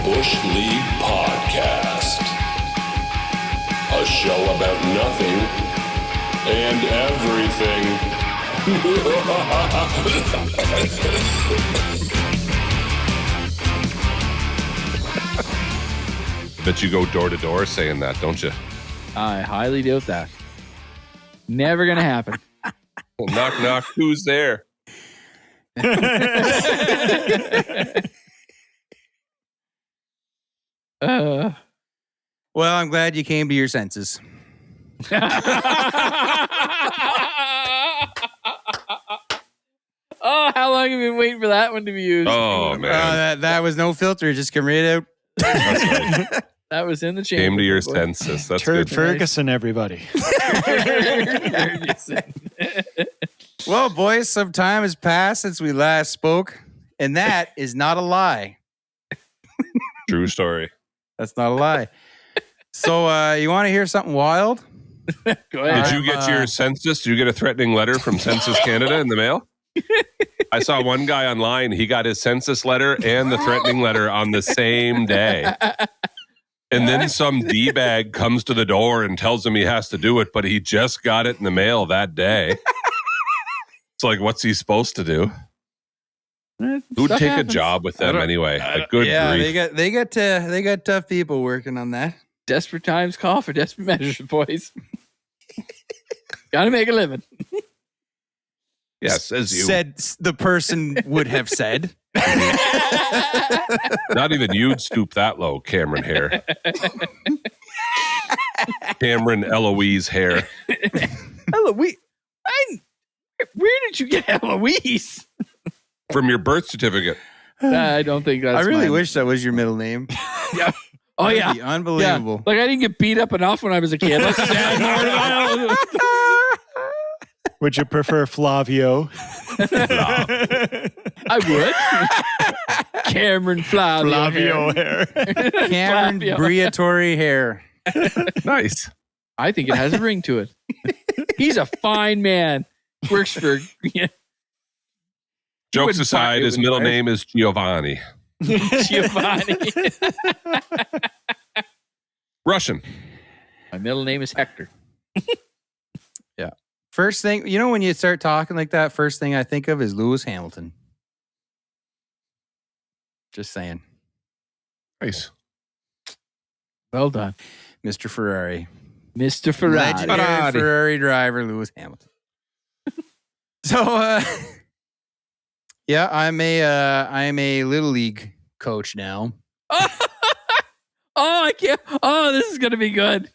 Bush League Podcast. A show about nothing and everything. Bet you go door to door saying that, don't you? I highly doubt that. Never gonna happen. Well, knock, knock. Who's there? Well, I'm glad you came to your senses. Oh, how long have you been waiting for that one to be used? Oh, man. That was no filter. Just come right out. That's right. That was in the chamber. Came to your boy. senses. That's Turd good. Ferguson, everybody. Well, boys, some time has passed since we last spoke, and that is not a lie. True story. That's not a lie. So, you want to hear something wild? Go ahead. Did you get your census? Did you get a threatening letter from Census Canada in the mail? I saw one guy online. He got his census letter and the threatening letter on the same day. And then some D-bag comes to the door and tells him he has to do it, but he just got it in the mail that day. It's like, what's he supposed to do? Who'd take a job with them anyway? Like, good grief. they got tough people working on that. Desperate times call for desperate measures, boys. Gotta make a living. Yes, as you. Said the person would have said. Not even you'd stoop that low, Cameron Hare. Cameron Eloise Hare. Eloise? Where did you get Eloise? From your birth certificate. I don't think that's I really mine. wish that was your middle name. Yeah. Oh, That'd yeah. be unbelievable. Yeah. Like, I didn't get beat up enough when I was a kid. Let's just add more to that. Would you prefer Flavio? I would. Cameron Flavio. hair. Cameron Flavio. Briatore Hair. Nice. I think it has a ring to it. He's a fine man. Works for Jokes wouldn't aside, fire his me, middle right? name is Giovanni. Giovanni. Russian. My middle name is Hector. First thing, when you start talking like that, first thing I think of is Lewis Hamilton. Just saying. Nice. Well done. Mr. Ferrari. Mr. Ferrari. Legendary Ferrari. Ferrari driver, Lewis Hamilton. So, yeah, I'm a Little League coach now. I can't. Oh, this is going to be good.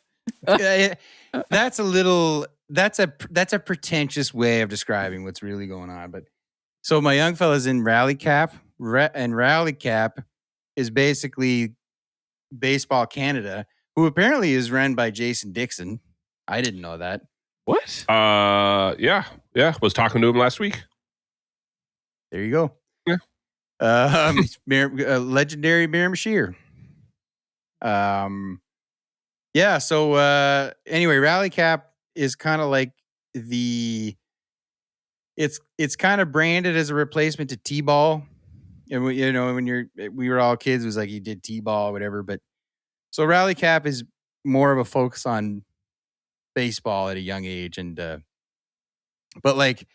That's a pretentious way of describing what's really going on. But so my young fella's in Rally Cap, and Rally Cap is basically Baseball Canada, who apparently is run by Jason Dixon. I didn't know that. What? Yeah. Was talking to him last week. There you go. Yeah. Legendary Bear Mashir. Yeah. So anyway, Rally Cap is kind of like it's kind of branded as a replacement to T-ball. And when we were all kids, it was like you did T-ball or whatever. But so Rally Cap is more of a focus on baseball at a young age, and but like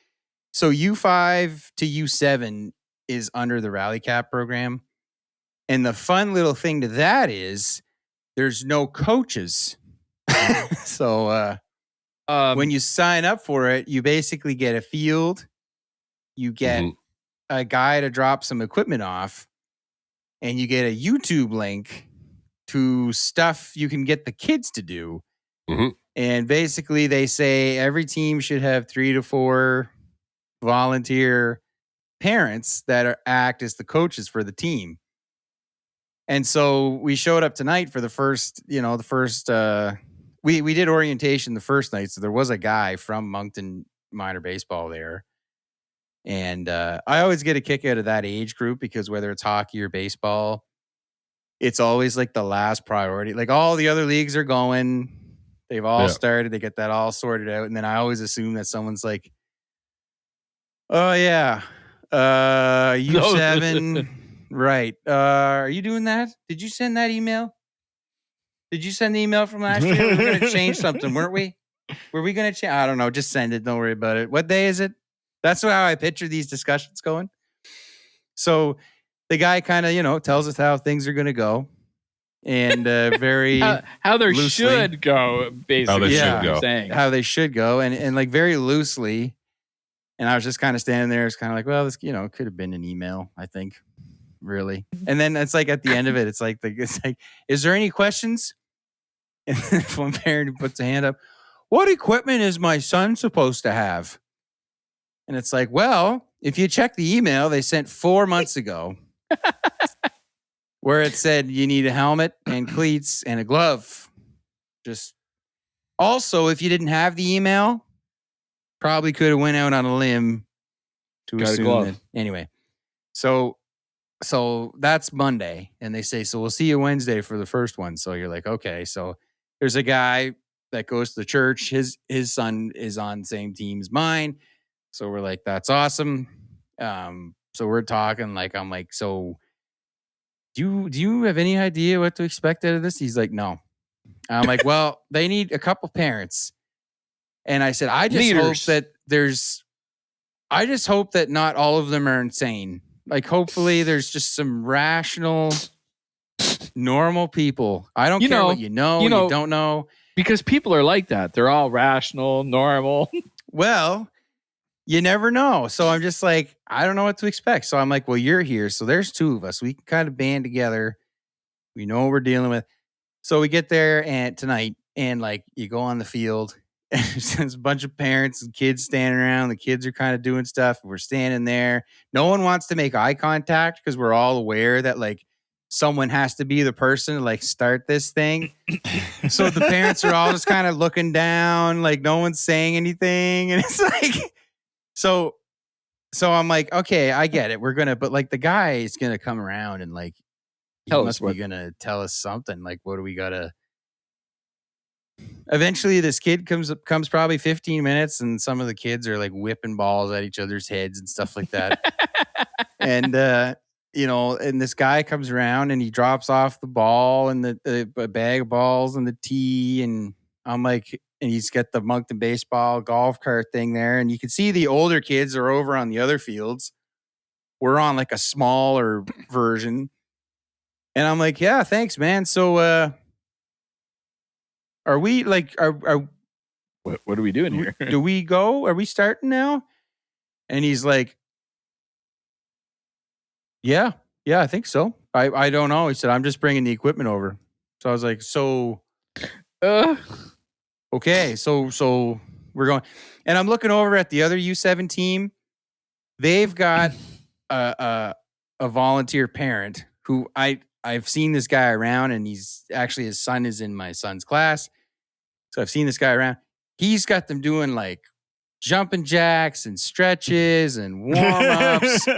so U5 to U7 is under the Rally Cap program, and the fun little thing to that is there's no coaches. So when you sign up for it, you basically get a field, you get a guy to drop some equipment off, and you get a YouTube link to stuff you can get the kids to do. Mhm. And basically they say every team should have 3 to 4 volunteer parents that act as the coaches for the team. And so we showed up tonight for the first, we did orientation the first night. So there was a guy from Moncton minor baseball there. And I always get a kick out of that age group because whether it's hockey or baseball, it's always like the last priority. Like all the other leagues are going, they've all started, they get that all sorted out. And then I always assume that someone's like, oh yeah, U7, Right. Are you doing that? Did you send that email? Did you send the email from last year? We were going to change something, weren't we? Were we going to change? I don't know. Just send it. Don't worry about it. What day is it? That's how I picture these discussions going. So the guy kind of, tells us how things are going to go. And very how there loosely. should go, basically. How they Yeah. should go. Saying. how they should go. And like very loosely. And I was just kind of standing there. It's kind of like, well, this, it could have been an email, I think. Really. And then it's like at the end of it, it's like, is there any questions? And then one parent who puts a hand up, what equipment is my son supposed to have? And it's like, well, if you check the email they sent 4 months ago, where it said you need a helmet and cleats and a glove. Just also, if you didn't have the email, probably could have went out on a limb to Got a assume glove. that. Anyway, so that's Monday, and they say, so we'll see you Wednesday for the first one. So you're like, okay. So there's a guy that goes to the church. His son is on the same team as mine. So we're like, that's awesome. So we're talking, like, I'm like, so do you have any idea what to expect out of this? He's like, no. I'm like, well, they need a couple parents. And I said, I just hope that not all of them are insane. Like, hopefully there's just some rational, normal people. I don't care what you don't know. Because people are like that. They're all rational, normal. Well, you never know. So I'm just like, I don't know what to expect. So I'm like, well, you're here. So there's two of us. We can kind of band together. We know what we're dealing with. So we get there tonight, and like you go on the field, and there's a bunch of parents and kids standing around. The kids are kind of doing stuff. We're standing there. No one wants to make eye contact because we're all aware that like someone has to be the person to like start this thing. So the parents are all just kind of looking down, like no one's saying anything. And it's like, so I'm like, okay, I get it. But like the guy is going to come around and like, he must be going to tell us something. Like, what do we got to, eventually this kid comes probably 15 minutes, and some of the kids are like whipping balls at each other's heads and stuff like that. And, and this guy comes around and he drops off the ball and the bag of balls and the tee. And I'm like, and he's got the Moncton baseball golf cart thing there. And you can see the older kids are over on the other fields. We're on like a smaller version. And I'm like, yeah, thanks, man. So, are we like, What are we doing here? do we go? Are we starting now? And he's like, yeah, I think so. I don't know. He said, I'm just bringing the equipment over. So I was like, so, okay. So we're going, and I'm looking over at the other U7 team. They've got a volunteer parent who I've seen this guy around, and he's actually, his son is in my son's class. So I've seen this guy around. He's got them doing like jumping jacks and stretches and warm-ups.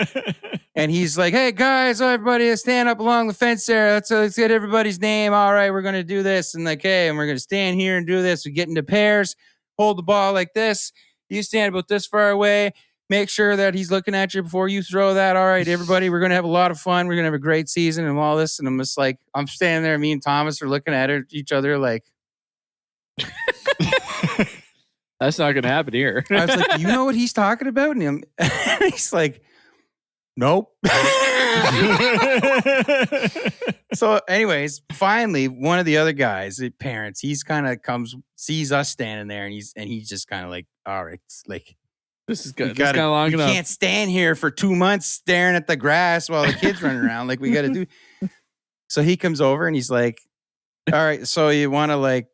And he's like, hey, guys, everybody stand up along the fence there. Let's get everybody's name. All right, we're going to do this. And like, hey, and we're going to stand here and do this. We get into pairs, hold the ball like this. You stand about this far away. Make sure that he's looking at you before you throw that. All right, everybody, we're going to have a lot of fun. We're going to have a great season and all this. And I'm just like, I'm standing there. Me and Thomas are looking at each other like, That's not going to happen here. I was like, you know what he's talking about? And he's like, nope. So anyways, finally, one of the other guys, the parents, he's kind of sees us standing there, and he's just kind of like, all right, like, This is good. This is kind of long we enough. can't stand here for 2 months staring at the grass while the kids running around. Like, we got to do. So he comes over and he's like, all right, so you want to like,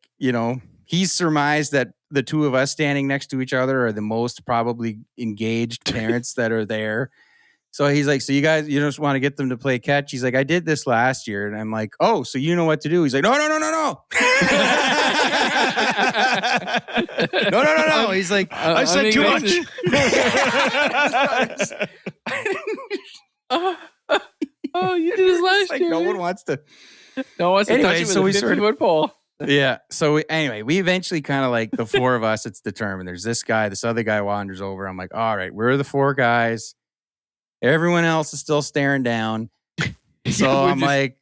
he's surmised that the two of us standing next to each other are the most probably engaged parents that are there. So he's like, so you guys, you just want to get them to play catch? He's like, I did this last year. And I'm like, oh, so you know what to do? He's like, no. No. He's like, I said too much. You did this last like, year. no one wants to. No one wants to Anyway, touch it so we with a 50-foot pole. Yeah. So anyway, we eventually kind of like the four of us, it's determined. There's this guy, this other guy wanders over. I'm like, all right, we're the four guys. Everyone else is still staring down. So Yeah, I'm like,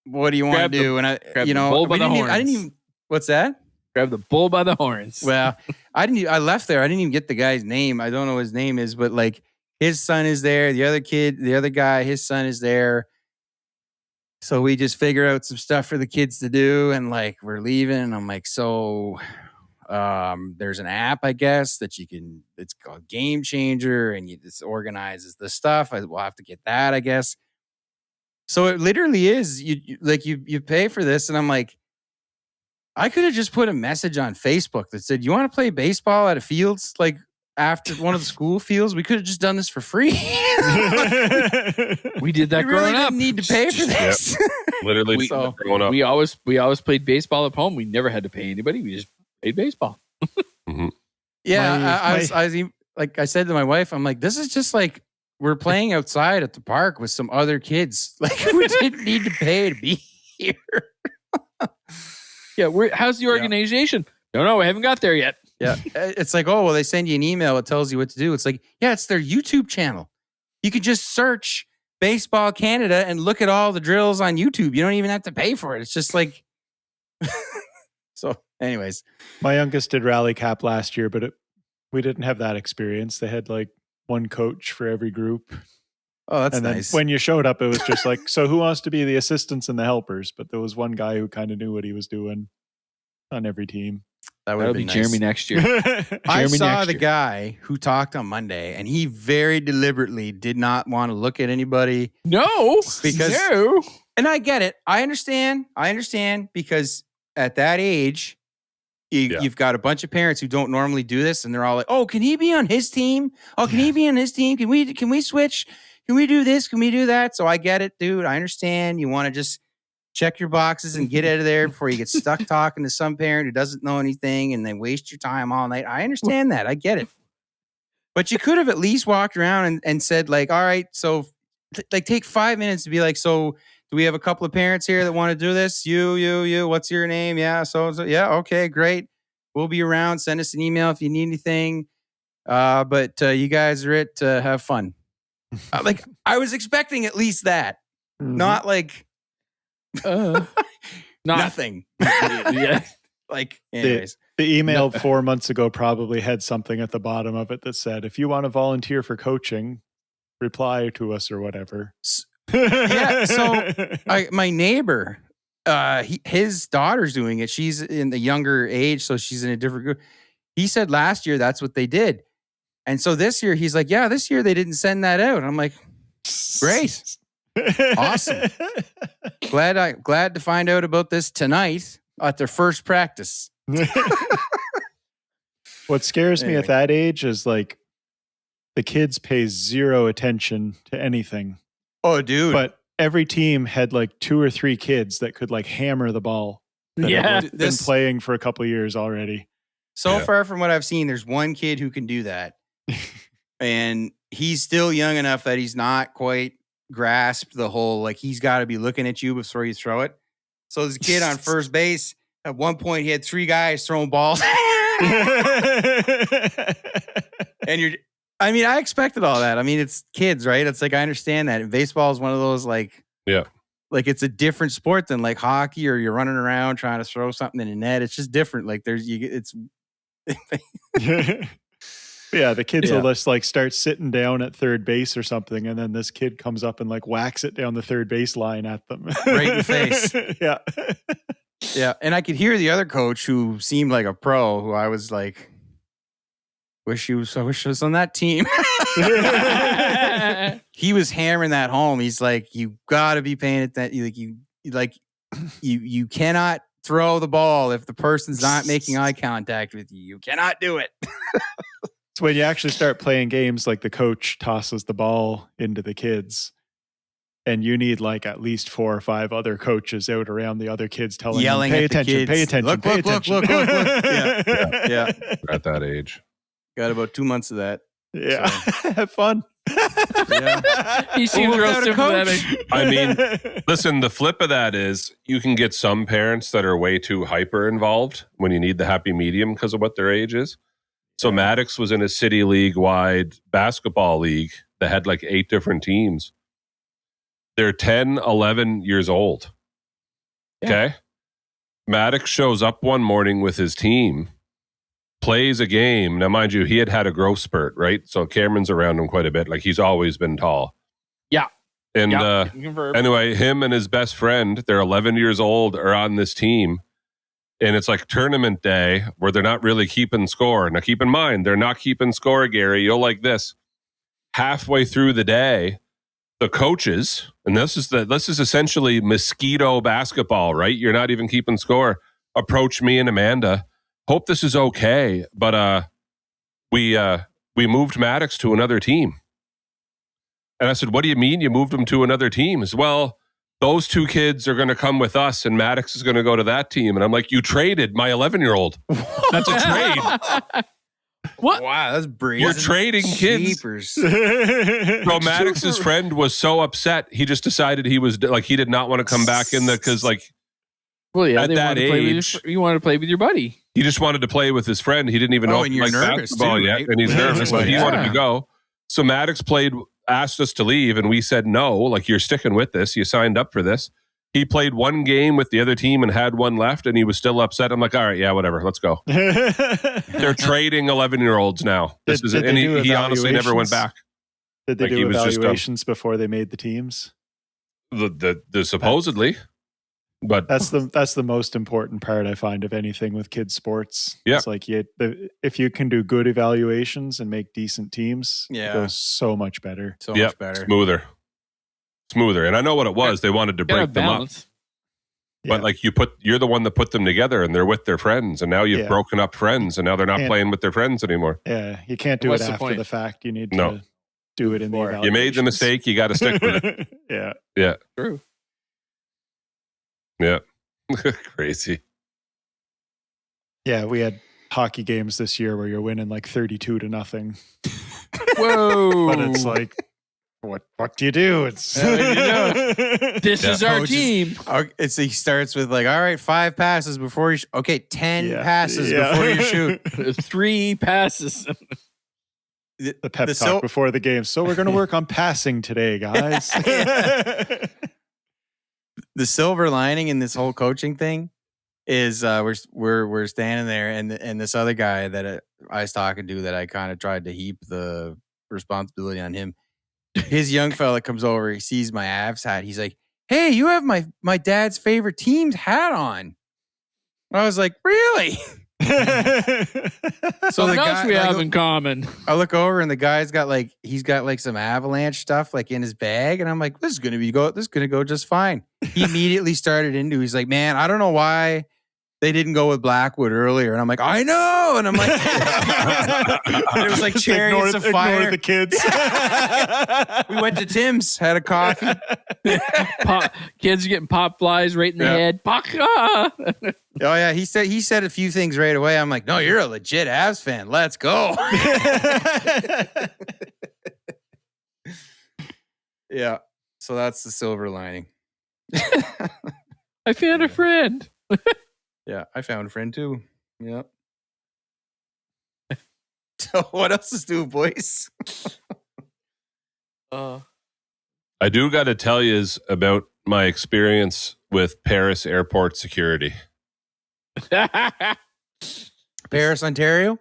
what do you want grab to the- do? And I, grab you the know, bull by we the didn't even, I didn't horns. even, what's that? grab the bull by the horns. Well, I left there. I didn't even get the guy's name. I don't know what his name is, but like his son is there. The other guy, his son is there. So we just figure out some stuff for the kids to do. And like, we're leaving. And I'm like, so there's an app, I guess, that you can, it's called Game Changer, and this organizes the stuff. We'll have to get that, I guess. So it literally is you pay for this. And I'm like, I could have just put a message on Facebook that said, you want to play baseball at a fields, like after one of the school fields? We could have just done this for free. we did that We really growing up. didn't need to pay for this. Literally growing up. We always played baseball at home. We never had to pay anybody. We just played baseball. Yeah, I was like, I said to my wife, I'm like, this is just like we're playing outside at the park with some other kids. Like, we didn't need to pay to be here. Yeah, how's the organization? No, we haven't got there yet. Yeah, it's like, oh, well, they send you an email that tells you what to do. It's like, yeah, it's their YouTube channel. You could just search Baseball Canada and look at all the drills on YouTube. You don't even have to pay for it. It's just like, so. Anyways, My youngest did rally cap last year, but we didn't have that experience. They had like one coach for every group. oh, that's And then nice. when you showed up, it was just like, so who wants to be the assistants and the helpers? But there was one guy who kind of knew what he was doing on every team. That would That'll be be nice. Jeremy next year. I Jeremy saw next the year. guy who talked on Monday, and he very deliberately did not want to look at anybody. No, Because- no. And I get it. I understand because at that age, you've got a bunch of parents who don't normally do this, and they're all like, "Oh, can he be on his team? Oh, can he be on his team? Can we switch? Can we do this? Can we do that?" So I get it, dude. I understand. You want to just check your boxes and get out of there before you get stuck talking to some parent who doesn't know anything and then waste your time all night. I understand that. I get it. But you could have at least walked around and said, like, all right, so like take 5 minutes to be like, so do we have a couple of parents here that want to do this? You, what's your name? Yeah. So yeah. Okay, great. We'll be around. Send us an email if you need anything. But you guys are it. Have fun. Like, I was expecting at least that. Not like nothing. Yeah. Like, anyways. The email 4 months ago probably had something at the bottom of it that said, if you want to volunteer for coaching, reply to us or whatever. Yeah, so my neighbor, his daughter's doing it. She's in the younger age, so she's in a different group. He said last year that's what they did. And so this year he's like, yeah, this year they didn't send that out. And I'm like, great. Awesome. Glad to find out about this tonight at their first practice. What scares me at that age is like the kids pay zero attention to anything. Oh, dude. But every team had like 2 or 3 kids that could like hammer the ball. That Yeah. had been playing for a couple of years already. So far from what I've seen, there's one kid who can do that. And he's still young enough that he's not quite grasped the whole, like, he's got to be looking at you before you throw it. So there's a kid on first base. At one point, he had 3 guys throwing balls. And I expected all that. I mean, it's kids, right? It's like, I understand that. And baseball is one of those, like, like it's a different sport than like hockey, or you're running around trying to throw something in a net. It's just different. Like it's yeah, the kids will just like start sitting down at third base or something, and then this kid comes up and like whacks it down the third base line at them. Right in the face. Yeah. Yeah. And I could hear the other coach who seemed like a pro, who I was like, I wish I was on that team. He was hammering that home. He's like, you gotta be paying attention. You cannot throw the ball if the person's not making eye contact with you. You cannot do it. So when you actually start playing games, like the coach tosses the ball into the kids, and you need like at least 4 or 5 other coaches out around the other kids Yelling them, pay at the attention, kids. pay attention, Look, pay look, look, attention. look, look. Yeah. At that age. Got about 2 months of that. Yeah. Have fun. Yeah. He seems real without a coach. sympathetic. I mean, listen, the flip of that is you can get some parents that are way too hyper involved when you need the happy medium because of what their age is. So Maddox was in a city league-wide basketball league that had like 8 different teams. They're 10, 11 years old. Yeah. Okay. Maddox shows up one morning with his team, plays a game. Now, mind you, he had a growth spurt, right? So Cameron's around him quite a bit. Like, he's always been tall. Yeah. And Confirmed. anyway, him and his best friend, they're 11 years old, are on this team. And it's like tournament day where they're not really keeping score. Now, keep in mind, they're not keeping score, Gary. You'll like this. Halfway through the day, the coaches, and this is essentially mosquito basketball, right? You're not even keeping score. Approach me and Amanda. Hope this is okay, but we moved Maddox to another team. And I said, "What do you mean you moved him to another team?" He said, "Well, those two kids are going to come with us, and Maddox is going to go to that team." And I'm like, "You traded my 11-year-old. That's a trade." What? Wow, that's brazen. You're trading kids. Jeepers. So Maddox's friend was so upset, he just decided he did not want to come back in because Well, yeah, at they that wanted to play with age, you wanted to play with your buddy. he just wanted to play with his friend. He didn't even know and you're nervous basketball too, yet, right? and he's nervous, but he Yeah. wanted to go. So Maddox asked us to leave, and we said no. Like, you're sticking with this. You signed up for this. He played one game with the other team and had one left, and he was still upset. I'm like, all right, yeah, whatever, let's go. They're trading 11-year-olds now. Did they do He honestly never went evaluations? back. Did they Like, he do was just, evaluations before they made the teams? The supposedly, but That's the most important part, I find, of anything with kids sports. Yeah. It's like if you can do good evaluations and make decent teams, Yeah. it goes so much better. So Yep, much better. smoother. And I know what it was. They wanted to Gotta break them up. balance. But like you're the one that put them together, and they're with their friends, and now you've Yeah. broken up friends, and now they're not And- playing with their friends anymore. Yeah, you can't do What's it the after point? the fact. You need No. to do it in the Before. evaluations. You made the mistake, you got to stick with it. Yeah. Yeah, True. yeah. Crazy. Yeah, we had hockey games this year where you're winning like 32-0. Whoa. But it's like, what do you do? It's This is our Coaches- team. Okay, so he starts with like, all right, 5 passes before you. 10 Yeah. passes Yeah. before you shoot. 3 passes. the pep The talk sil- before the game. So we're going to work on passing today, guys. The silver lining in this whole coaching thing is we're standing there, and this other guy that I was talking to that I kind of tried to heap the responsibility on him. His young fella comes over, he sees my Avs hat. He's like, "Hey, you have my dad's favorite team's hat on." I was like, "Really?" So what the else guy- we like, have in common? I look over and the guy's got he's got some Avalanche stuff like in his bag, and I'm like, this is gonna go just fine. He immediately started into. He's like, "Man, I don't know why they didn't go with Blackwood earlier," and I'm like, "I know," and I'm like, it was like Just chariots of fire. Ignore the kids. We went to Tim's, had a coffee. Kids are getting pop flies right in the Yeah. head. Ah! Oh yeah, he said a few things right away. I'm like, "No, you're a legit Avs fan. Let's go." Yeah. So that's the silver lining. I found a friend. Yeah, I found a friend too. Yep. So what else is new, boys? I do got to tell you about my experience with Paris airport security. Paris, Ontario?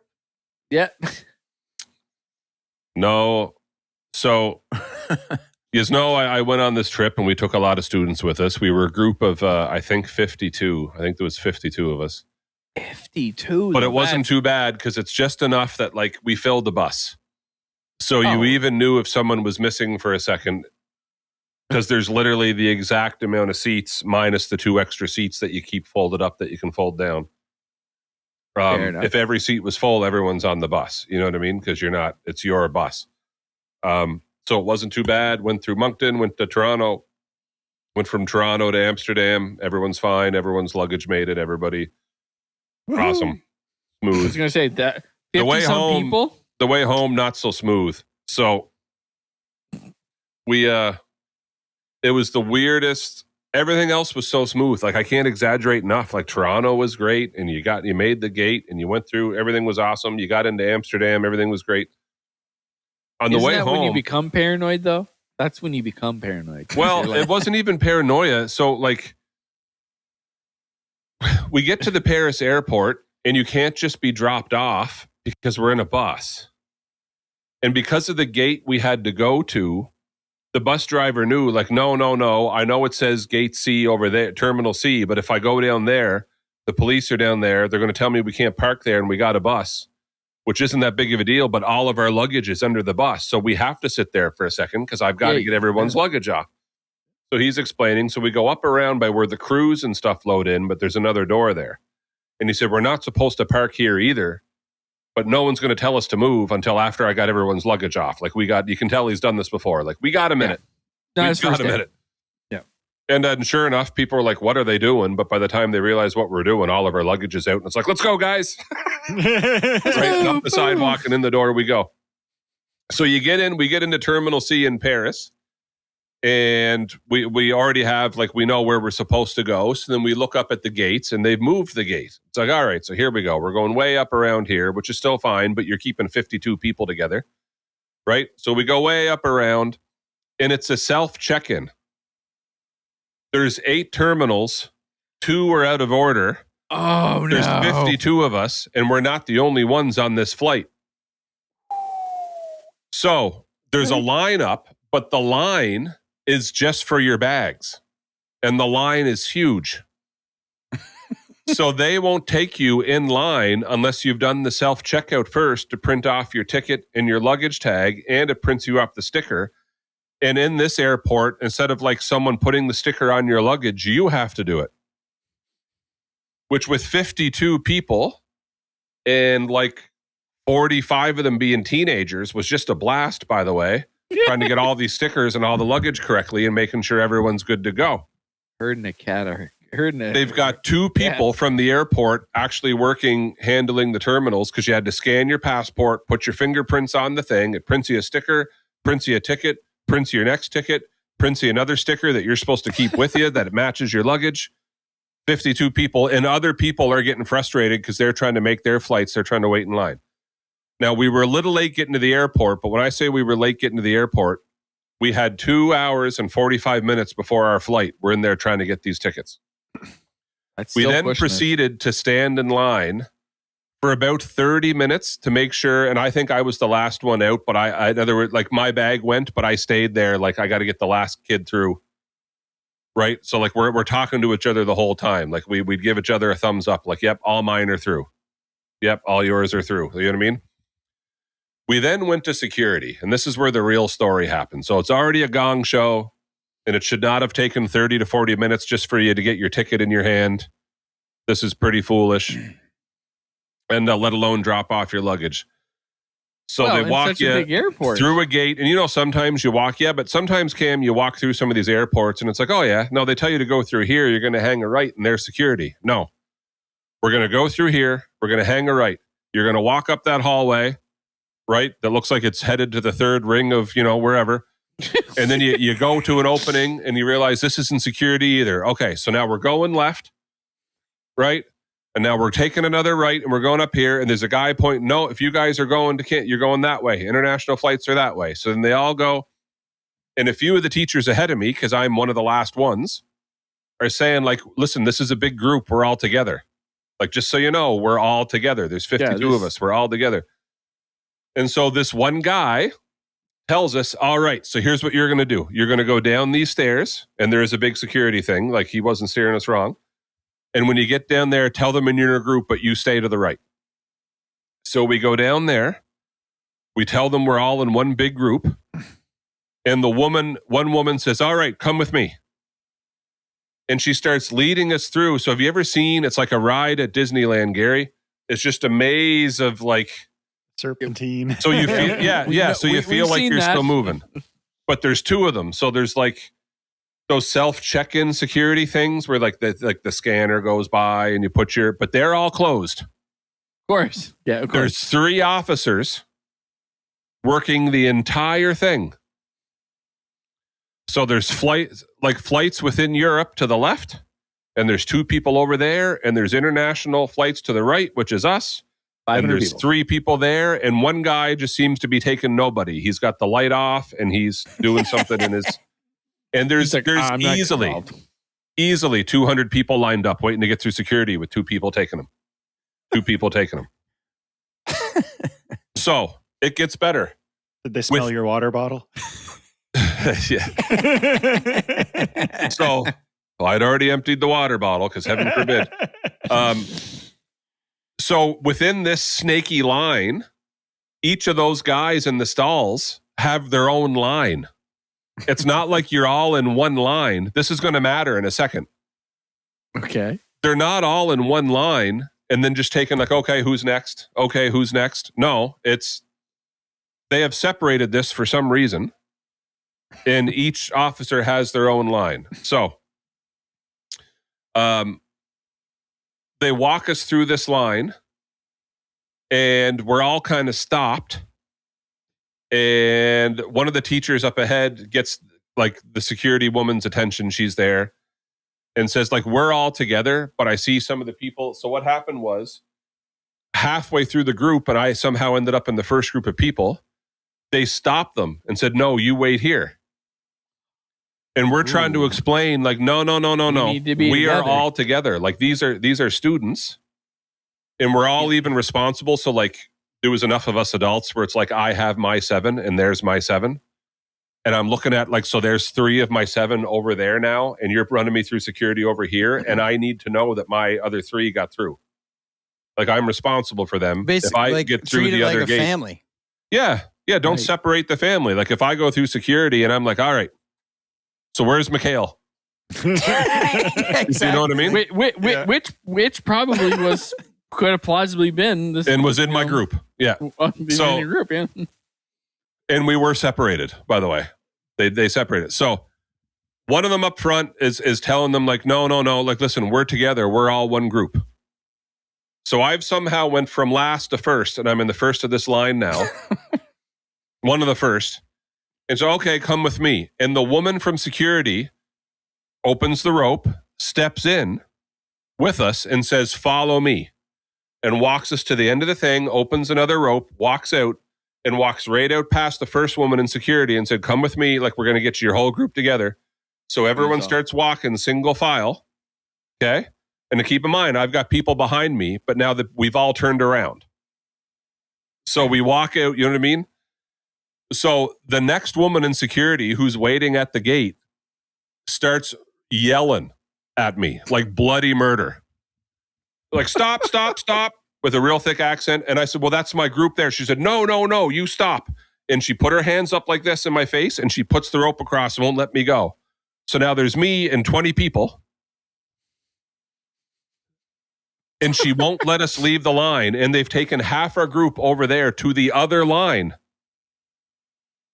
Yeah. No. So, I went on this trip and we took a lot of students with us. We were a group of, I think, 52. I think there was 52 of us. 52. But it wasn't too bad because it's just enough that, like, we filled the bus. So you Oh. even knew if someone was missing for a second because there's literally the exact amount of seats minus the 2 extra seats that you keep folded up that you can fold down. Fair enough. If every seat was full, everyone's on the bus. You know what I mean? Because it's your bus. So it wasn't too bad. Went through Moncton, went to Toronto, went from Toronto to Amsterdam. Everyone's fine. Everyone's luggage made it. Everybody. Awesome. I was Smooth. going to say that. The 50 way some home- people. The way home, not so smooth. So it was the weirdest. Everything else was so smooth. Like, I can't exaggerate enough. Like, Toronto was great, and you made the gate, and you went through. Everything was awesome. You got into Amsterdam. Everything was great. On the Isn't way that when you home, become paranoid, though? That's when you become paranoid. Well, You're like, it wasn't even paranoia. So, like, we get to the Paris airport, and you can't just be dropped off because we're in a bus. And because of the gate we had to go to, the bus driver knew, like, no. I know it says gate C over there, terminal C, but if I go down there, the police are down there. They're going to tell me we can't park there, and we got a bus, which isn't that big of a deal, but all of our luggage is under the bus. So we have to sit there for a second because I've got to get everyone's luggage off. So he's explaining. So we go up around by where the crews and stuff load in, but there's another door there. And he said, we're not supposed to park here either, but no one's going to tell us to move until after I got everyone's luggage off. Like you can tell he's done this before. Like, we got a minute. No, We've got a minute. Yeah. And then sure enough, people were like, what are they doing? But by the time they realize what we're doing, all of our luggage is out. And it's like, let's go, guys. Right up the sidewalk and in the door we go. So we get into Terminal C in Paris. And we already have, like, we know where we're supposed to go. So then we look up at the gates, and they've moved the gate. It's like, all right, so here we go. We're going way up around here, which is still fine, but you're keeping 52 people together, right? So we go way up around, and it's a self-check-in. There's 8 terminals. 2 are out of order. oh, no. There's 52 of us, and we're not the only ones on this flight. So there's a lineup, but the line is just for your bags. And the line is huge. So they won't take you in line unless you've done the self-checkout first to print off your ticket and your luggage tag, and it prints you off the sticker. And in this airport, instead of like someone putting the sticker on your luggage, you have to do it. Which with 52 people and like 45 of them being teenagers was just a blast, by the way. Trying to get all these stickers and all the luggage correctly and making sure everyone's good to go. Herding a cat or herding a... They've got 2 people from the airport actually handling the terminals, because you had to scan your passport, put your fingerprints on the thing. It prints you a sticker, prints you a ticket, prints your next ticket, prints you another sticker that you're supposed to keep with you that it matches your luggage. 52 people, and other people are getting frustrated because they're trying to make their flights. They're trying to wait in line. Now, we were a little late getting to the airport, but when I say we were late getting to the airport, we had 2 hours and 45 minutes before our flight. We're in there trying to get these tickets. We then proceeded to stand in line for about 30 minutes to make sure, and I think I was the last one out, but I in other words, like, my bag went, but I stayed there, like, I got to get the last kid through. Right? So, like, we're talking to each other the whole time. Like, we'd give each other a thumbs up, like, yep, all mine are through. Yep, all yours are through. You know what I mean? We then went to security, and this is where the real story happened. So it's already a gong show, and it should not have taken 30 to 40 minutes just for you to get your ticket in your hand. This is pretty foolish. And let alone drop off your luggage. So they walk you through a gate, and sometimes you walk, but sometimes, Cam, you walk through some of these airports, and it's like, oh yeah, no, they tell you to go through here, you're going to hang a right, and there's security. No, we're going to go through here, we're going to hang a right. You're going to walk up that hallway, right? That looks like it's headed to the third ring of, wherever. And then you go to an opening and you realize this isn't security either. Okay, so now we're going left, right? And now we're taking another right and we're going up here. And there's a guy pointing, no, if you guys are going to Kent, you're going that way. International flights are that way. So then they all go. And a few of the teachers ahead of me, because I'm one of the last ones, are saying, like, listen, this is a big group. We're all together. Like, just so you know, we're all together. There's 52 of us. We're all together. And so this one guy tells us, all right, so here's what you're going to do. You're going to go down these stairs, and there is a big security thing. Like, he wasn't steering us wrong. And when you get down there, tell them in your group, but you stay to the right. So we go down there. We tell them we're all in one big group. And one woman says, all right, come with me. And she starts leading us through. So have you ever seen, it's like a ride at Disneyland, Gary? It's just a maze of, like, serpentine. So you feel, so you feel like you're still moving. But there's 2 of them. So there's, like, those self-check-in security things where, like, the scanner goes by and you put but they're all closed. Of course. Yeah, of course. There's 3 officers working the entire thing. So there's flights within Europe to the left, and there's 2 people over there, and there's international flights to the right, which is us. And 500 there's people. 3 people there, and one guy just seems to be taking nobody. He's got the light off, and he's doing something in his. And there's He's like, "I'm not easily involved." 200 people lined up waiting to get through security with 2 people taking them. 2 people taking them. So it gets better. Did they smell your water bottle? Yeah. So I'd already emptied the water bottle because heaven forbid. So within this snaky line, each of those guys in the stalls have their own line. It's not like you're all in one line. This is going to matter in a second. Okay. They're not all in one line and then just taking like, okay, who's next? Okay, who's next? No, they have separated this for some reason. And each officer has their own line. So, they walk us through this line and we're all kind of stopped. And one of the teachers up ahead gets like the security woman's attention. She's there and says like, we're all together, but I see some of the people. So what happened was halfway through the group, and I somehow ended up in the first group of people, they stopped them and said, no, you wait here. And we're trying to explain like, no. need to be We are together. all together. Like these are students and we're all even responsible. So like there was enough of us adults where it's like, I have my 7 and there's my 7. And I'm looking at like, so there's 3 of my 7 over there now. And you're running me through security over here. And I need to know that my other 3 got through. Like I'm responsible for them. Basically, if I like, get through treat it the like other a gate. family. Yeah. Don't Right. separate the family. Like if I go through security and I'm like, all right, so where's Mikhail? You know what I mean? Yeah. Which probably could have plausibly been this And was in my group. Yeah. So- in your group, yeah. And we were separated, by the way. They separated. So one of them up front is telling them like, no. Like, listen, we're together. We're all one group. So I've somehow went from last to first, and I'm in the first of this line now. One of the first. And so, okay, come with me. And the woman from security opens the rope, steps in with us and says, follow me. And walks us to the end of the thing, opens another rope, walks out, and walks right out past the first woman in security and said, come with me, like we're going to get your whole group together. So everyone Awesome. starts walking single file. Okay? And to keep in mind, I've got people behind me, but now that we've all turned around. So we walk out, you know what I mean? So the next woman in security who's waiting at the gate starts yelling at me like bloody murder. Like, stop, with a real thick accent. And I said, well, that's my group there. She said, no, you stop. And she put her hands up like this in my face and she puts the rope across and won't let me go. So now there's me and 20 people. And she won't let us leave the line. And they've taken half our group over there to the other line.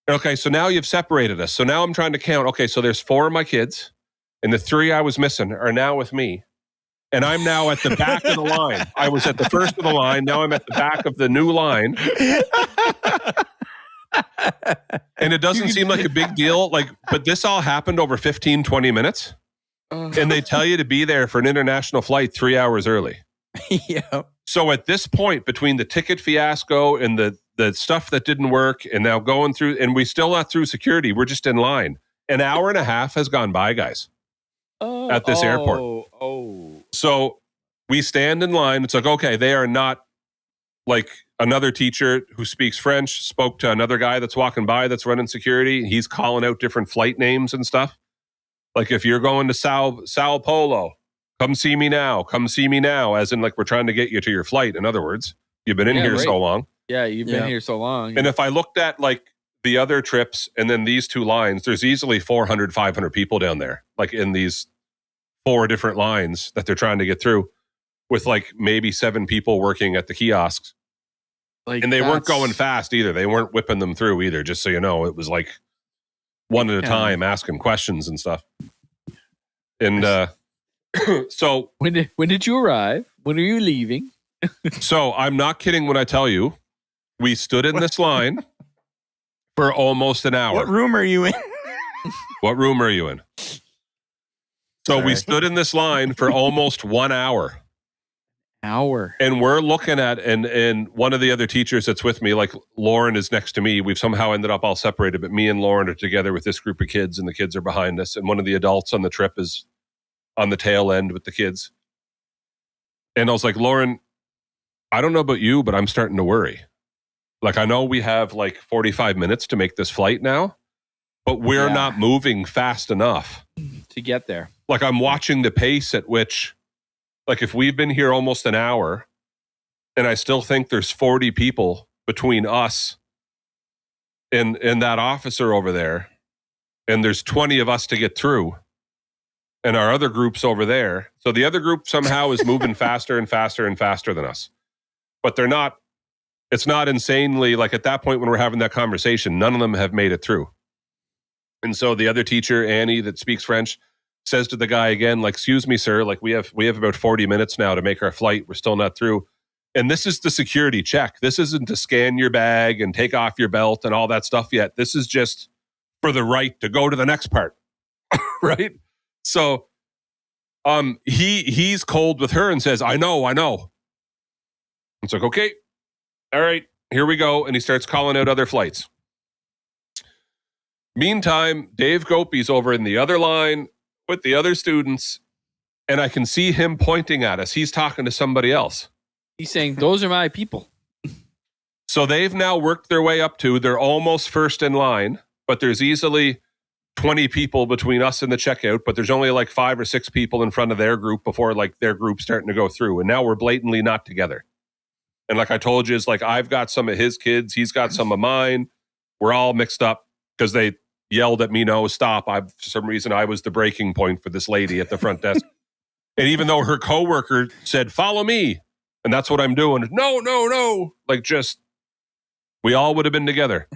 Okay, so now you've separated us. So now I'm trying to count. Okay, so there's 4 of my kids, and the 3 I was missing are now with me. And I'm now at the back of the line. I was at the first of the line. Now I'm at the back of the new line. And it doesn't seem like a big deal. Like, but this all happened over 15, 20 minutes. And they tell you to be there for an international flight 3 hours early. Yeah. So at this point, between the ticket fiasco and the stuff that didn't work and now going through, and we still not through security, we're just in line. An hour and a half has gone by, guys, at this airport. So we stand in line. It's like, okay, they are not like another teacher who speaks French spoke to another guy that's walking by that's running security. He's calling out different flight names and stuff. Like if you're going to Sao Paulo, come see me now, as in like we're trying to get you to your flight. In other words, you've been in here right. so long. Yeah, you've been here so long. And if I looked at like the other trips and then these 2 lines, there's easily 400, 500 people down there, like in these 4 different lines that they're trying to get through with like maybe 7 people working at the kiosks. like, And they weren't that's- going fast either. They weren't whipping them through either, just so you know. It was like one at a time asking questions and stuff. And so When did you arrive? When are you leaving? So I'm not kidding when I tell you, we stood in this line for almost an hour. What room are you in? What room are you in? So we Sorry. stood in this line for almost 1 hour. Hour. And we're looking at, and one of the other teachers that's with me, like Lauren is next to me. We've somehow ended up all separated, but me and Lauren are together with this group of kids, and the kids are behind us. And one of the adults on the trip is on the tail end with the kids. And I was like, Lauren, I don't know about you, but I'm starting to worry. Like, I know we have like 45 minutes to make this flight now, but we're not moving fast enough to get there. Like, I'm watching the pace at which, like, if we've been here almost an hour and I still think there's 40 people between us and that officer over there, and there's 20 of us to get through, and our other group's over there. So the other group somehow is moving faster and faster and faster than us. But they're not, it's not insanely, like at that point when we're having that conversation, none of them have made it through. And so the other teacher, Annie, that speaks French, says to the guy again, like, excuse me, sir, like we have about 40 minutes now to make our flight. We're still not through. And this is the security check. This isn't to scan your bag and take off your belt and all that stuff yet. This is just for the right to go to the next part. Right? So he's cold with her and says, I know. It's like, okay, all right, here we go. And he starts calling out other flights. Meantime, Dave Gopi's over in the other line with the other students, and I can see him pointing at us. He's talking to somebody else. He's saying, those are my people. So they've now worked their way up to, they're almost first in line, but there's easily 20 people between us and the checkout, but there's only like 5 or 6 people in front of their group before like their group's starting to go through. And now we're blatantly not together. And like I told you, it's like I've got some of his kids, he's got some of mine. We're all mixed up because they yelled at me, no, stop. For some reason, I was the breaking point for this lady at the front desk. And even though her coworker said, follow me, and that's what I'm doing. No. Like just, we all would have been together.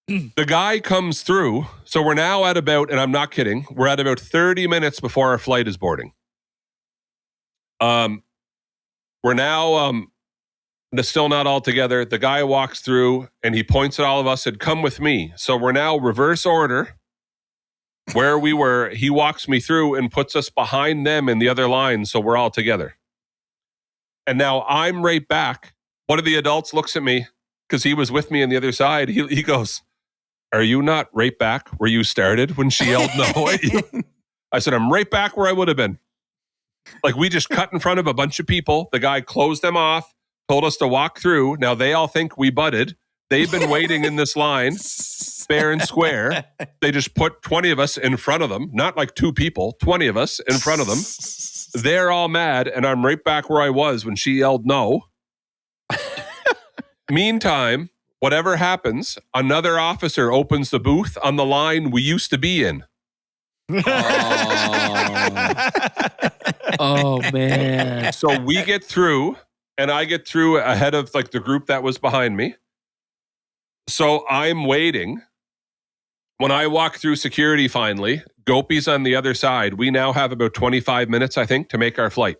The guy comes through. So we're now at about, and I'm not kidding, we're at about 30 minutes before our flight is boarding. We're now still not all together. The guy walks through and he points at all of us and come with me. So we're now reverse order where we were. He walks me through and puts us behind them in the other line. So we're all together. And now I'm right back. One of the adults looks at me because he was with me on the other side. He goes, are you not right back where you started when she yelled no at you? I said, I'm right back where I would have been. Like we just cut in front of a bunch of people. The guy closed them off, told us to walk through. Now they all think we butted. They've been waiting in this line, fair and square. They just put 20 of us in front of them, not like 2 people, 20 of us in front of them. They're all mad, and I'm right back where I was when she yelled no. Meantime, whatever happens, another officer opens the booth on the line we used to be in. Oh man. So we get through, and I get through ahead of like the group that was behind me. So I'm waiting. When I walk through security finally, Gopi's on the other side. We now have about 25 minutes, I think, to make our flight.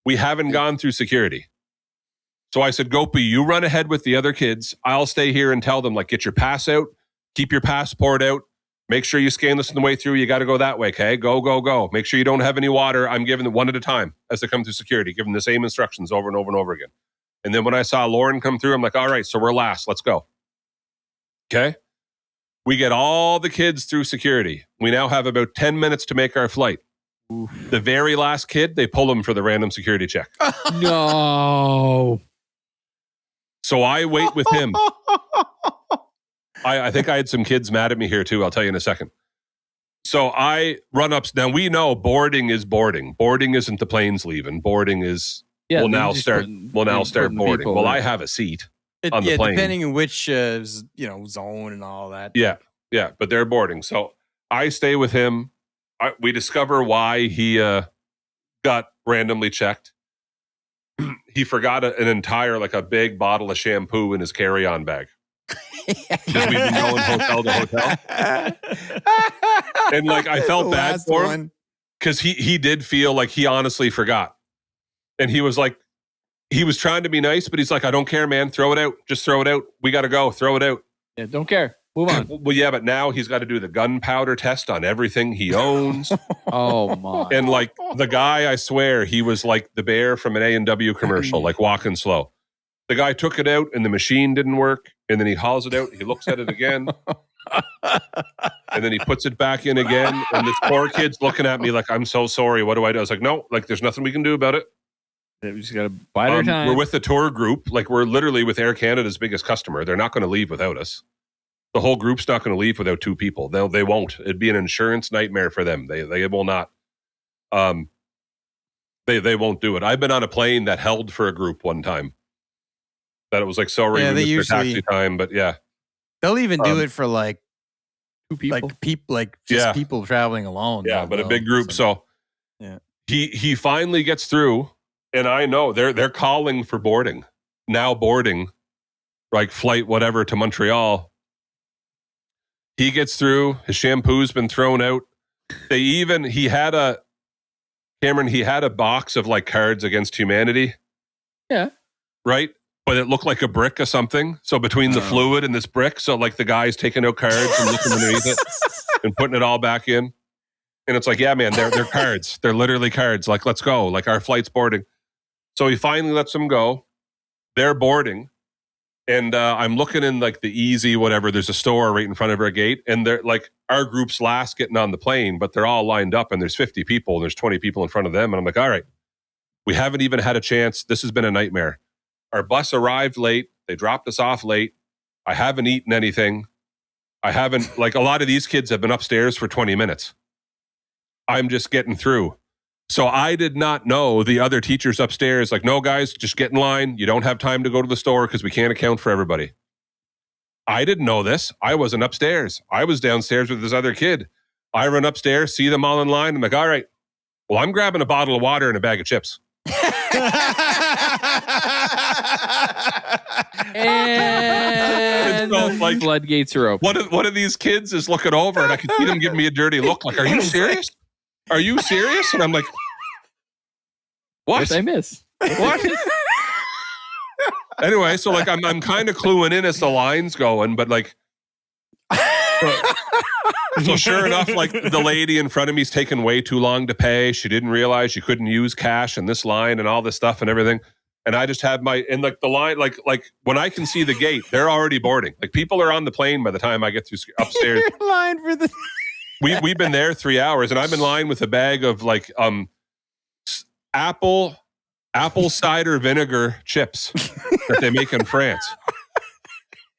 We haven't gone through security. So I said, Gopi, you run ahead with the other kids. I'll stay here and tell them, like, get your pass out, keep your passport out, make sure you scan this on the way through. You got to go that way, okay? Go. Make sure you don't have any water. I'm giving them one at a time as they come through security, giving the same instructions over and over and over again. And then when I saw Lauren come through, I'm like, all right, so we're last. Let's go. Okay? We get all the kids through security. We now have about 10 minutes to make our flight. Oof. The very last kid, they pull him for the random security check. No. So I wait with him. I think I had some kids mad at me here too. I'll tell you in a second. So I run up. Now we know boarding is boarding. Boarding isn't the planes leaving. Boarding is we'll now start boarding. Well, I have a seat on the plane. Depending on which zone and all that. Yeah, but they're boarding. So I stay with him. We discover why he got randomly checked. He forgot an entire, like a big bottle of shampoo in his carry-on bag. Because we've been going hotel to hotel. And like I felt bad for him because he did feel like he honestly forgot. And he was like, he was trying to be nice, but he's like, I don't care, man. Throw it out. Just throw it out. We got to go. Throw it out. Yeah, don't care. Move on. Well, yeah, but now he's got to do the gunpowder test on everything he owns. Oh my. And like the guy, I swear, he was like the bear from an A&W commercial, like walking slow. The guy took it out and the machine didn't work. And then he hauls it out. He looks at it again. And then he puts it back in again. And this poor kid's looking at me like, I'm so sorry. What do I do? I was like, no, like there's nothing we can do about it. We just gotta bide our time. We're with the tour group. Like we're literally with Air Canada's biggest customer. They're not going to leave without us. The whole group's not going to leave without 2 people. They won't. It'd be an insurance nightmare for them. They will not. They won't do it. I've been on a plane that held for a group one time. That it was like sorry, Yeah, we they missed our usually- taxi time, but yeah. They'll even do it for like 2 people. Yeah. people traveling alone. Yeah, but a big group. So yeah. he finally gets through, and I know they're calling for boarding. Now boarding, like flight whatever to Montreal. He gets through, his shampoo's been thrown out. He had a box of like Cards Against Humanity. Yeah. Right? But it looked like a brick or something. So between the fluid and this brick, so like the guy's taking out cards and looking underneath it and putting it all back in. And it's like, yeah, man, they're cards. They're literally cards. Like, let's go. Like our flight's boarding. So he finally lets them go. They're boarding. And I'm looking in like the easy, whatever. There's a store right in front of our gate. And they're like, our group's last getting on the plane, but they're all lined up and there's 50 people. And there's 20 people in front of them. And I'm like, all right, we haven't even had a chance. This has been a nightmare. Our bus arrived late. They dropped us off late. I haven't eaten anything. I haven't, like a lot of these kids have been upstairs for 20 minutes. I'm just getting through. So I did not know the other teachers upstairs, like, no, guys, just get in line. You don't have time to go to the store because we can't account for everybody. I didn't know this. I wasn't upstairs. I was downstairs with this other kid. I run upstairs, see them all in line. I'm like, all right, well, I'm grabbing a bottle of water and a bag of chips. And So, the like, floodgates are open. One of these kids is looking over and I can see them giving me a dirty look. Like, are you serious? Are you serious? And I'm like, what? What did I miss? What? Anyway, so like I'm kind of cluing in as the line's going, but like so sure enough, like the lady in front of me is taking way too long to pay. She didn't realize you couldn't use cash in this line and all this stuff and everything. And I just had and like the line, like when I can see the gate, they're already boarding. Like people are on the plane by the time I get through upstairs. You're in line for the. We've been there 3 hours, and I'm in line with a bag of like apple cider vinegar chips that they make in France.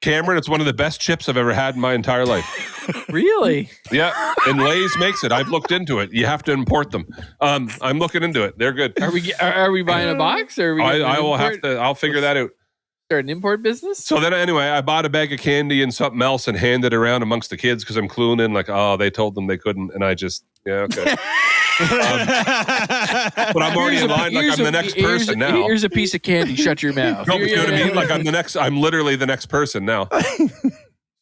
Cameron, it's one of the best chips I've ever had in my entire life. Really? Yeah, and Lay's makes it. I've looked into it. You have to import them. I'm looking into it. They're good. Are we buying a box or are we I will have to. I'll figure that out. start an import business? So then, anyway, I bought a bag of candy and something else and handed it around amongst the kids because I'm cluing in. Like, oh, they told them they couldn't, and I just, yeah, okay. But I'm already in line. Like I'm the next person now. Here's a piece of candy. Shut your mouth. No, you know what I mean? Like I'm literally the next person now.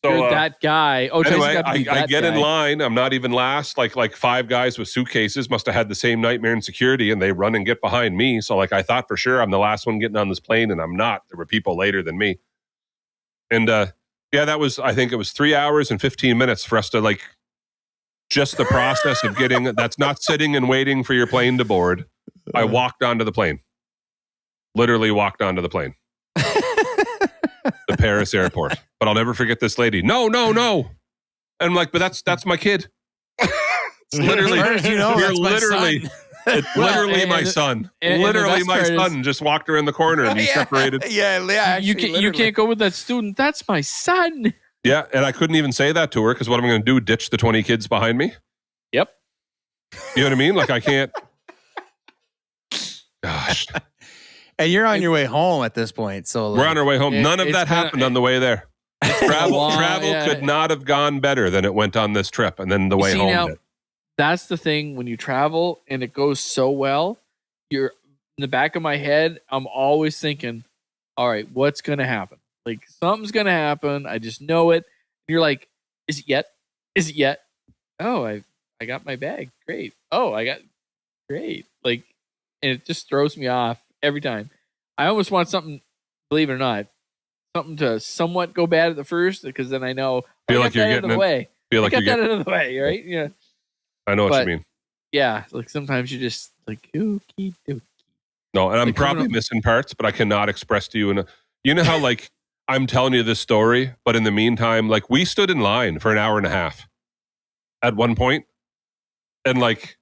So You're that guy. Oh, Tyson's anyway, got to be I that get in guy. line. I'm not even last. Like 5 guys with suitcases must have had the same nightmare in security, and they run and get behind me. So like I thought for sure I'm the last one getting on this plane, and I'm not. There were people later than me. And yeah, that was, I think it was 3 hours and 15 minutes for us to like just the process of getting. That's not sitting and waiting for your plane to board. I walked onto the plane. Literally walked onto the plane. The Paris airport. But I'll never forget this lady. No. And I'm like, but that's my kid. It's literally, As far as you know, you're that's my literally, son. it's literally my son. and the Literally best my part is- son just walked around the corner and he separated. Yeah. You can't go with that student. That's my son. Yeah, and I couldn't even say that to her because what am I going to do? Ditch the 20 kids behind me? Yep. You know what I mean? Like I can't. Gosh, And you're on your way home at this point. So we're on our way home. None of it's that been- happened on the way there. Travel yeah. could not have gone better than it went on this trip, and then the way See, home. now, did. that's the thing when you travel and it goes so well, you're in the back of my head, I'm always thinking, all right, what's going to happen? Like something's going to happen. I just know it. And you're like, is it yet? Is it yet? Oh, I got my bag. Great. Oh, I got great. Like, and it just throws me off every time. I almost want something, believe it or not, something to somewhat go bad at the first because then I know, Feel I like got you're that out of getting the it. way. Feel I like got you're that getting. out of the way, right? Yeah. I know what But- you mean. Yeah. Like sometimes you just like, okie dokie. No, and I'm Like, probably coming up- missing parts, but I cannot express to you. You know how like I'm telling you this story, but in the meantime, like we stood in line for an hour and a half at one point, and like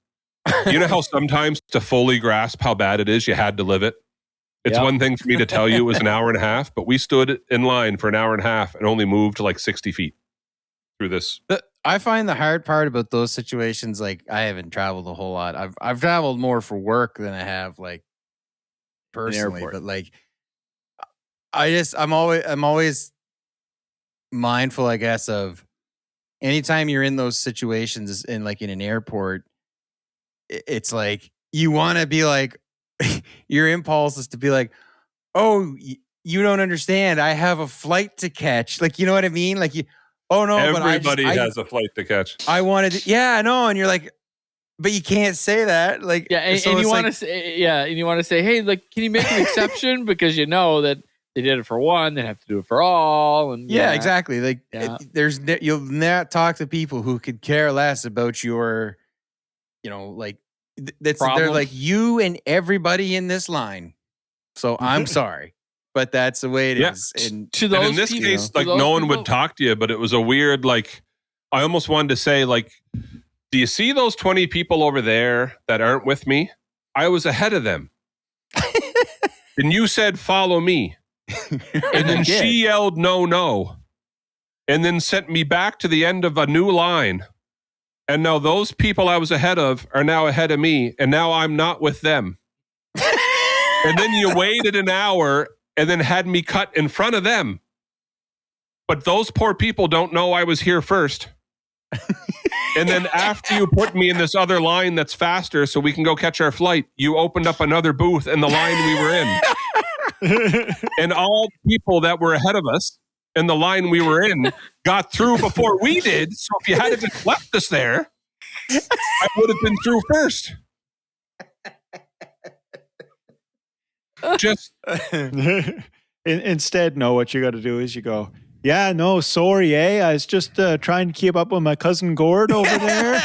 you know how sometimes to fully grasp how bad it is, you had to live it. It's Yep. one thing for me to tell you it was an hour and a half, but we stood in line for an hour and a half and only moved like 60 feet through this. I find the hard part about those situations, like I haven't traveled a whole lot. I've traveled more for work than I have like personally, airport. but like I'm always mindful, I guess, of anytime you're in those situations in like in an airport, it's like you want to be like your impulse is to be like, oh, you don't understand. I have a flight to catch. Like, you know what I mean? Like you, oh no, Everybody but has a flight to catch. I wanted to, yeah, I know. And you're like, but you can't say that. Like, Yeah, and, so and you it's want to like, say, yeah, and you want to say, hey, like, can you make an exception because you know that they did it for one, they have to do it for all, and yeah, exactly. Like, Yeah. you'll not talk to people who could care less about your, like, they're Problem. like you and everybody in this line. So I'm sorry, but that's the way it is. Yeah. And To And those in this people, case, to like those no one people- would talk to you, but it was a weird, like, I almost wanted to say, like, do you see those 20 people over there that aren't with me? I was ahead of them. And you said, follow me. And then I she did. yelled, no, no. And then sent me back to the end of a new line. And now those people I was ahead of are now ahead of me. And now I'm not with them. And then you waited an hour and then had me cut in front of them. But those poor people don't know I was here first. And then after you put me in this other line that's faster so we can go catch our flight, you opened up another booth in the line we were in. And all the people that were ahead of us in the line we were in got through before we did. So if you had just left us there, I would have been through first. Just Instead, no, what you got to do is you go, yeah, no, sorry, I was just trying to keep up with my cousin Gord over there.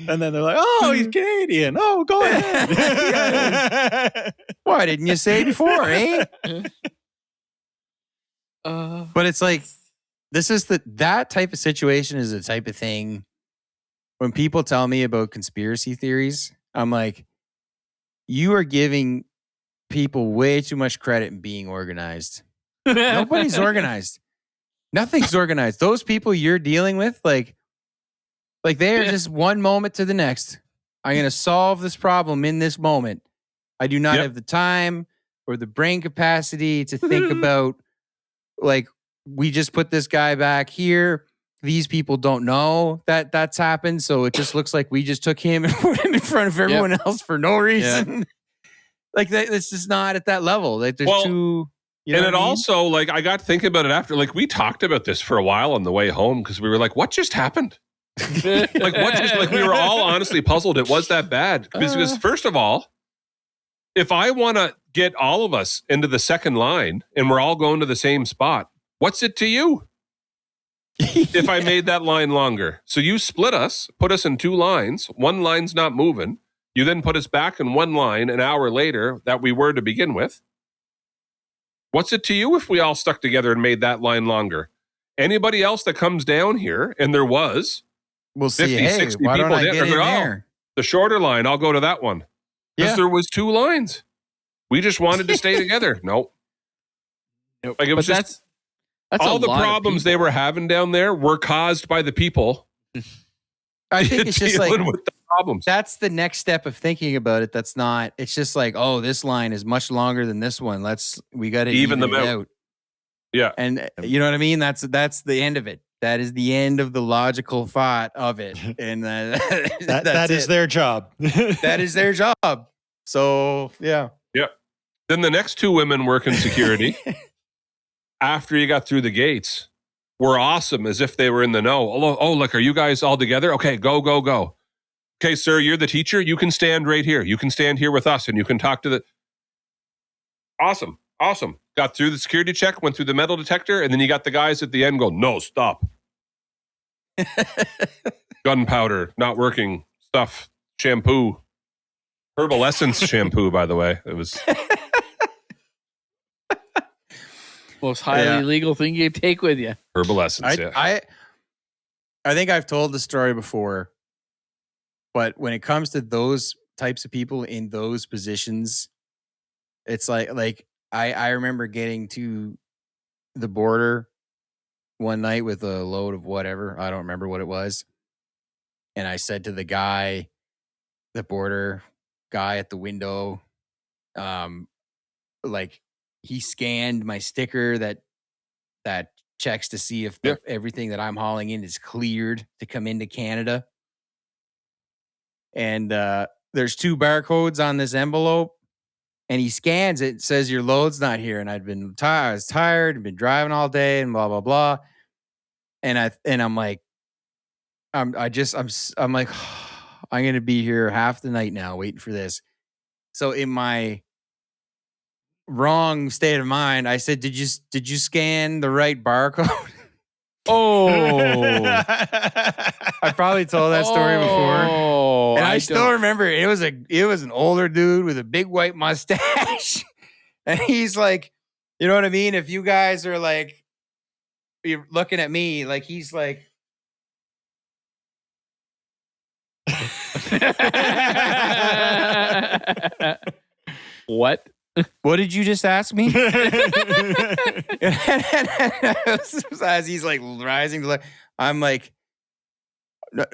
And then they're like, oh, he's Canadian. Oh, go ahead. why didn't you say before, eh? But it's like, this is that type of situation is the type of thing when people tell me about conspiracy theories, I'm like, you are giving people way too much credit in being organized. Nobody's organized. Nothing's organized. Those people you're dealing with, like they are just one moment to the next. I'm going to solve this problem in this moment. I do not have the time or the brain capacity to think about, like, we just put this guy back here. These people don't know that that's happened. So it just looks like we just took him and put him in front of everyone else for no reason. Like, it's just not at that level. Like, there's too... You know and what it I mean? also, like, I got thinking about it after, like, we talked about this for a while on the way home because we were like, what just happened? Like, what just, like, we were all honestly puzzled. It was that bad. Because first of all, if I want to get all of us into the second line and we're all going to the same spot, what's it to you? If I made that line longer. So you split us, put us in two lines. One line's not moving. You then put us back in one line an hour later that we were to begin with. What's it to you if we all stuck together and made that line longer? Anybody else that comes down here, and there was, we'll 50, see. Hey, 60 why don't people I down get in there, there? the shorter line, I'll go to that one. Because there was two lines. We just wanted to stay together. Nope. Like, it was just... That's all a the lot of problems they people. were having down there were caused by the people. I think it's just like, dealing with the problems. that's the next step of thinking about it. That's not, it's just like, oh, this line is much longer than this one. We got to even them out. Yeah. And you know what I mean? That's the end of it. That is the end of the logical thought of it. And that is their job. that is their job. So, yeah. Yeah. Then the next two women work in security after you got through the gates were awesome, as if they were in the know. Oh, look, are you guys all together? Okay, go, go, go. Okay, sir, you're the teacher. You can stand right here. You can stand here with us and you can talk to the... Awesome. got through the security check, went through the metal detector, and then you got the guys at the end go, no, stop. Gunpowder, not working, stuff, shampoo. Herbal Essence shampoo, by the way. It was most highly legal thing you can take with you. Herbal Essence, I think I've told the story before, but when it comes to those types of people in those positions, it's like I remember getting to the border one night with a load of whatever. I don't remember what it was. And I said to the guy, the border guy at the window, like he scanned my sticker that checks to see if everything that I'm hauling in is cleared to come into Canada. And there's 2 barcodes on this envelope, and he scans it, says your load's not here. And I was tired and been driving all day and blah blah blah. And I'm like, I'm like, I'm gonna be here half the night now waiting for this. So in my wrong state of mind, I said, did you scan the right barcode? I probably told that story before. And I still remember it was an older dude with a big white mustache. And he's like, you know what I mean? If you guys are like, you're looking at me, like he's like, what? What did you just ask me? As he's like rising to I'm like,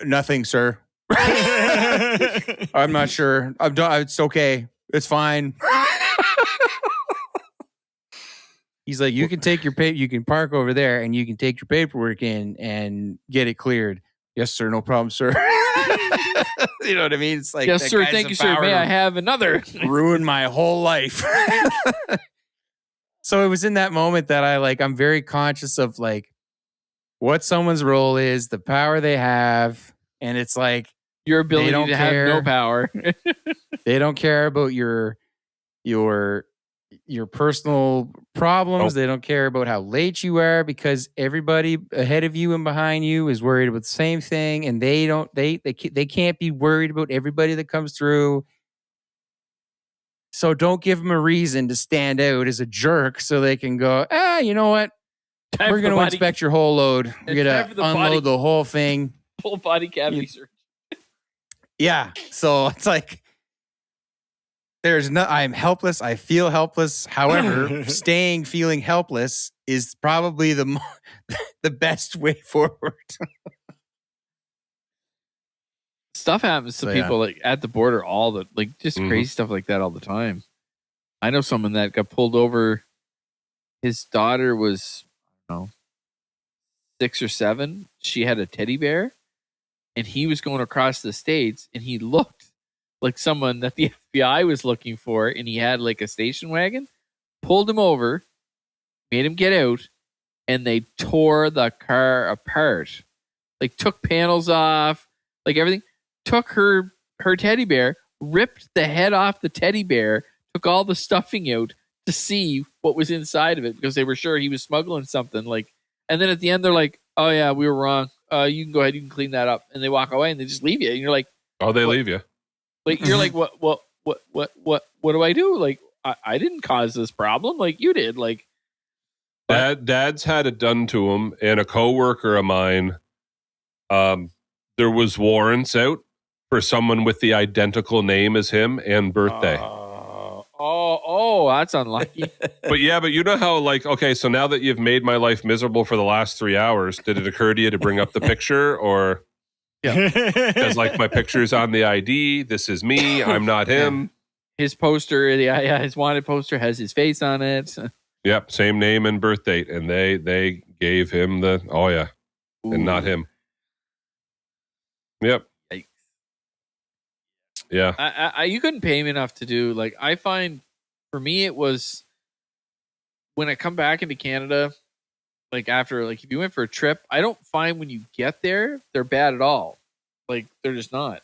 nothing, sir. I'm not sure. I'm done. It's okay. It's fine. He's like, you can take your you can park over there and you can take your paperwork in and get it cleared. Yes, sir. No problem, sir. You know what I mean? It's like, yes, sir. Thank you, sir. May I have another? Ruined my whole life. So it was in that moment that I'm very conscious of like what someone's role is, the power they have, and it's like your ability to have no power. They don't care about your personal problems. They don't care about how late you are because everybody ahead of you and behind you is worried about the same thing, and they can't be worried about everybody that comes through. So don't give them a reason to stand out as a jerk so they can go, you know what? We're going to inspect your whole load. We're going to unload the whole thing. Full body cavity search. Yeah. So it's like, I'm helpless. I feel helpless. However, feeling helpless is probably the best way forward. Stuff happens to people like at the border just crazy stuff like that all the time. I know someone that got pulled over. His daughter was, I don't know, 6 or 7. She had a teddy bear, and he was going across the states, and he looked like someone that the FBI was looking for, and he had like a station wagon. Pulled him over, made him get out, and they tore the car apart. Like took panels off, like everything. Took her teddy bear, ripped the head off the teddy bear, took all the stuffing out to see what was inside of it because they were sure he was smuggling something. Like, and then at the end they're like, "Oh yeah, we were wrong. You can go ahead, you can clean that up." And they walk away and they just leave you. And you're like, "Oh, they leave you." Like you're like, "What do I do? Like, I didn't cause this problem. Like you did." Like, Dad's had it done to him, and a coworker of mine. There was warrants out for someone with the identical name as him and birthday. That's unlucky. But you know how okay, so now that you've made my life miserable for the last 3 hours, did it occur to you to bring up the picture or? Yeah. Because my picture's on the ID. This is me. I'm not him. His poster, his wanted poster has his face on it. Yep, same name and birth date, and they gave him the and not him. Yep. Yikes. Yeah. You couldn't pay me enough to do I find for me it was when I come back into Canada, after if you went for a trip, I don't find when you get there they're bad at all. They're just not.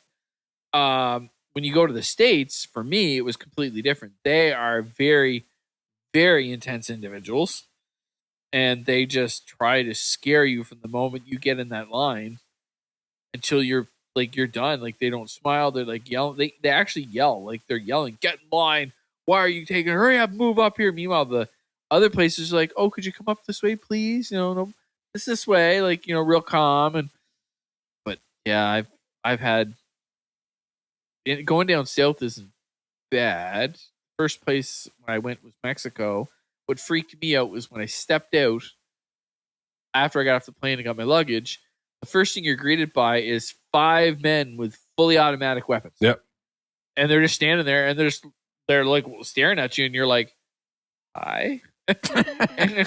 When you go to the States, for me it was completely different. They are very, very intense individuals, and they just try to scare you from the moment you get in that line until you're done. Like, they don't smile. They're like yelling. They actually yell. Like, they're yelling, "Get in line. Why are you taking? Hurry up, move up here." Meanwhile, the other places are like, "Oh, could you come up this way, please? No, this way." Like, real calm. But yeah, I've had going down south isn't bad. First place when I went was Mexico. What freaked me out was when I stepped out after I got off the plane and got my luggage. The first thing you're greeted by is 5 men with fully automatic weapons. Yep. And they're just standing there, and they're like staring at you, and you're like, "Hi." And I'm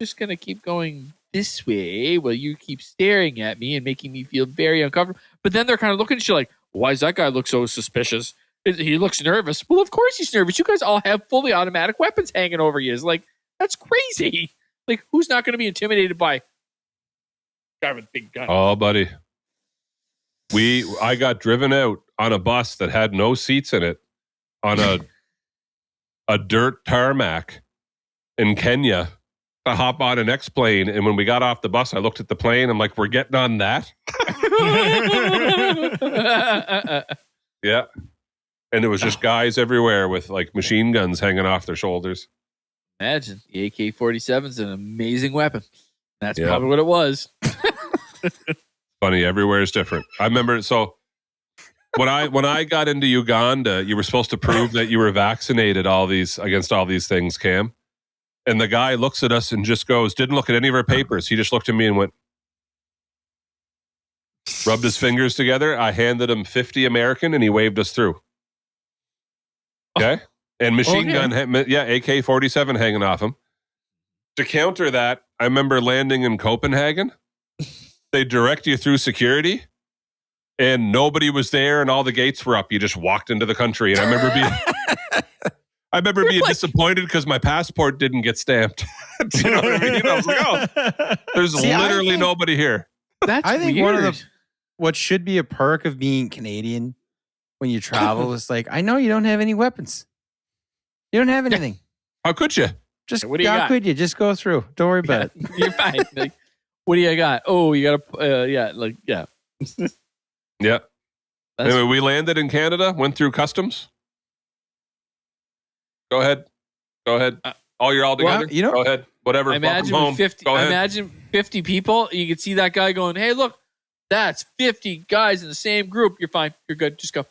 just gonna keep going this way while you keep staring at me and making me feel very uncomfortable. But then they're kind of looking at you like, "Why does that guy look so suspicious? He looks nervous." Well, of course he's nervous. You guys all have fully automatic weapons hanging over you. It's like, that's crazy. Like, who's not going to be intimidated by a guy with a big gun? Oh, buddy. I got driven out on a bus that had no seats in it on a dirt tarmac in Kenya to hop on an X-plane. And when we got off the bus, I looked at the plane. I'm like, we're getting on that? Yeah. And there was just guys everywhere with like machine guns hanging off their shoulders. Imagine the AK-47 is an amazing weapon. That's probably what it was. Funny, everywhere is different. I remember, so when I got into Uganda, you were supposed to prove that you were vaccinated against all these things, Cam. And the guy looks at us and just didn't look at any of our papers. He just looked at me and went, rubbed his fingers together. I handed him 50 American and he waved us through. Okay. And machine gun, AK-47 hanging off him. To counter that, I remember landing in Copenhagen. They direct you through security and nobody was there and all the gates were up. You just walked into the country. And I remember being disappointed because my passport didn't get stamped. Do you know what I mean? I was like, oh, there's literally nobody here. I think one of what should be a perk of being Canadian when you travel is like, I know you don't have any weapons. You don't have anything. How could you? What do you got? How could you? Just go through. Don't worry about it. You're fine. Like, what do you got? Oh, you got to, yeah. Yeah. Anyway, we landed in Canada, went through customs. Go ahead. You're all together? Well, go ahead. Whatever. Imagine home. 50. Imagine 50 people. You could see that guy going, "Hey, look, that's 50 guys in the same group. You're fine. You're good. Just go.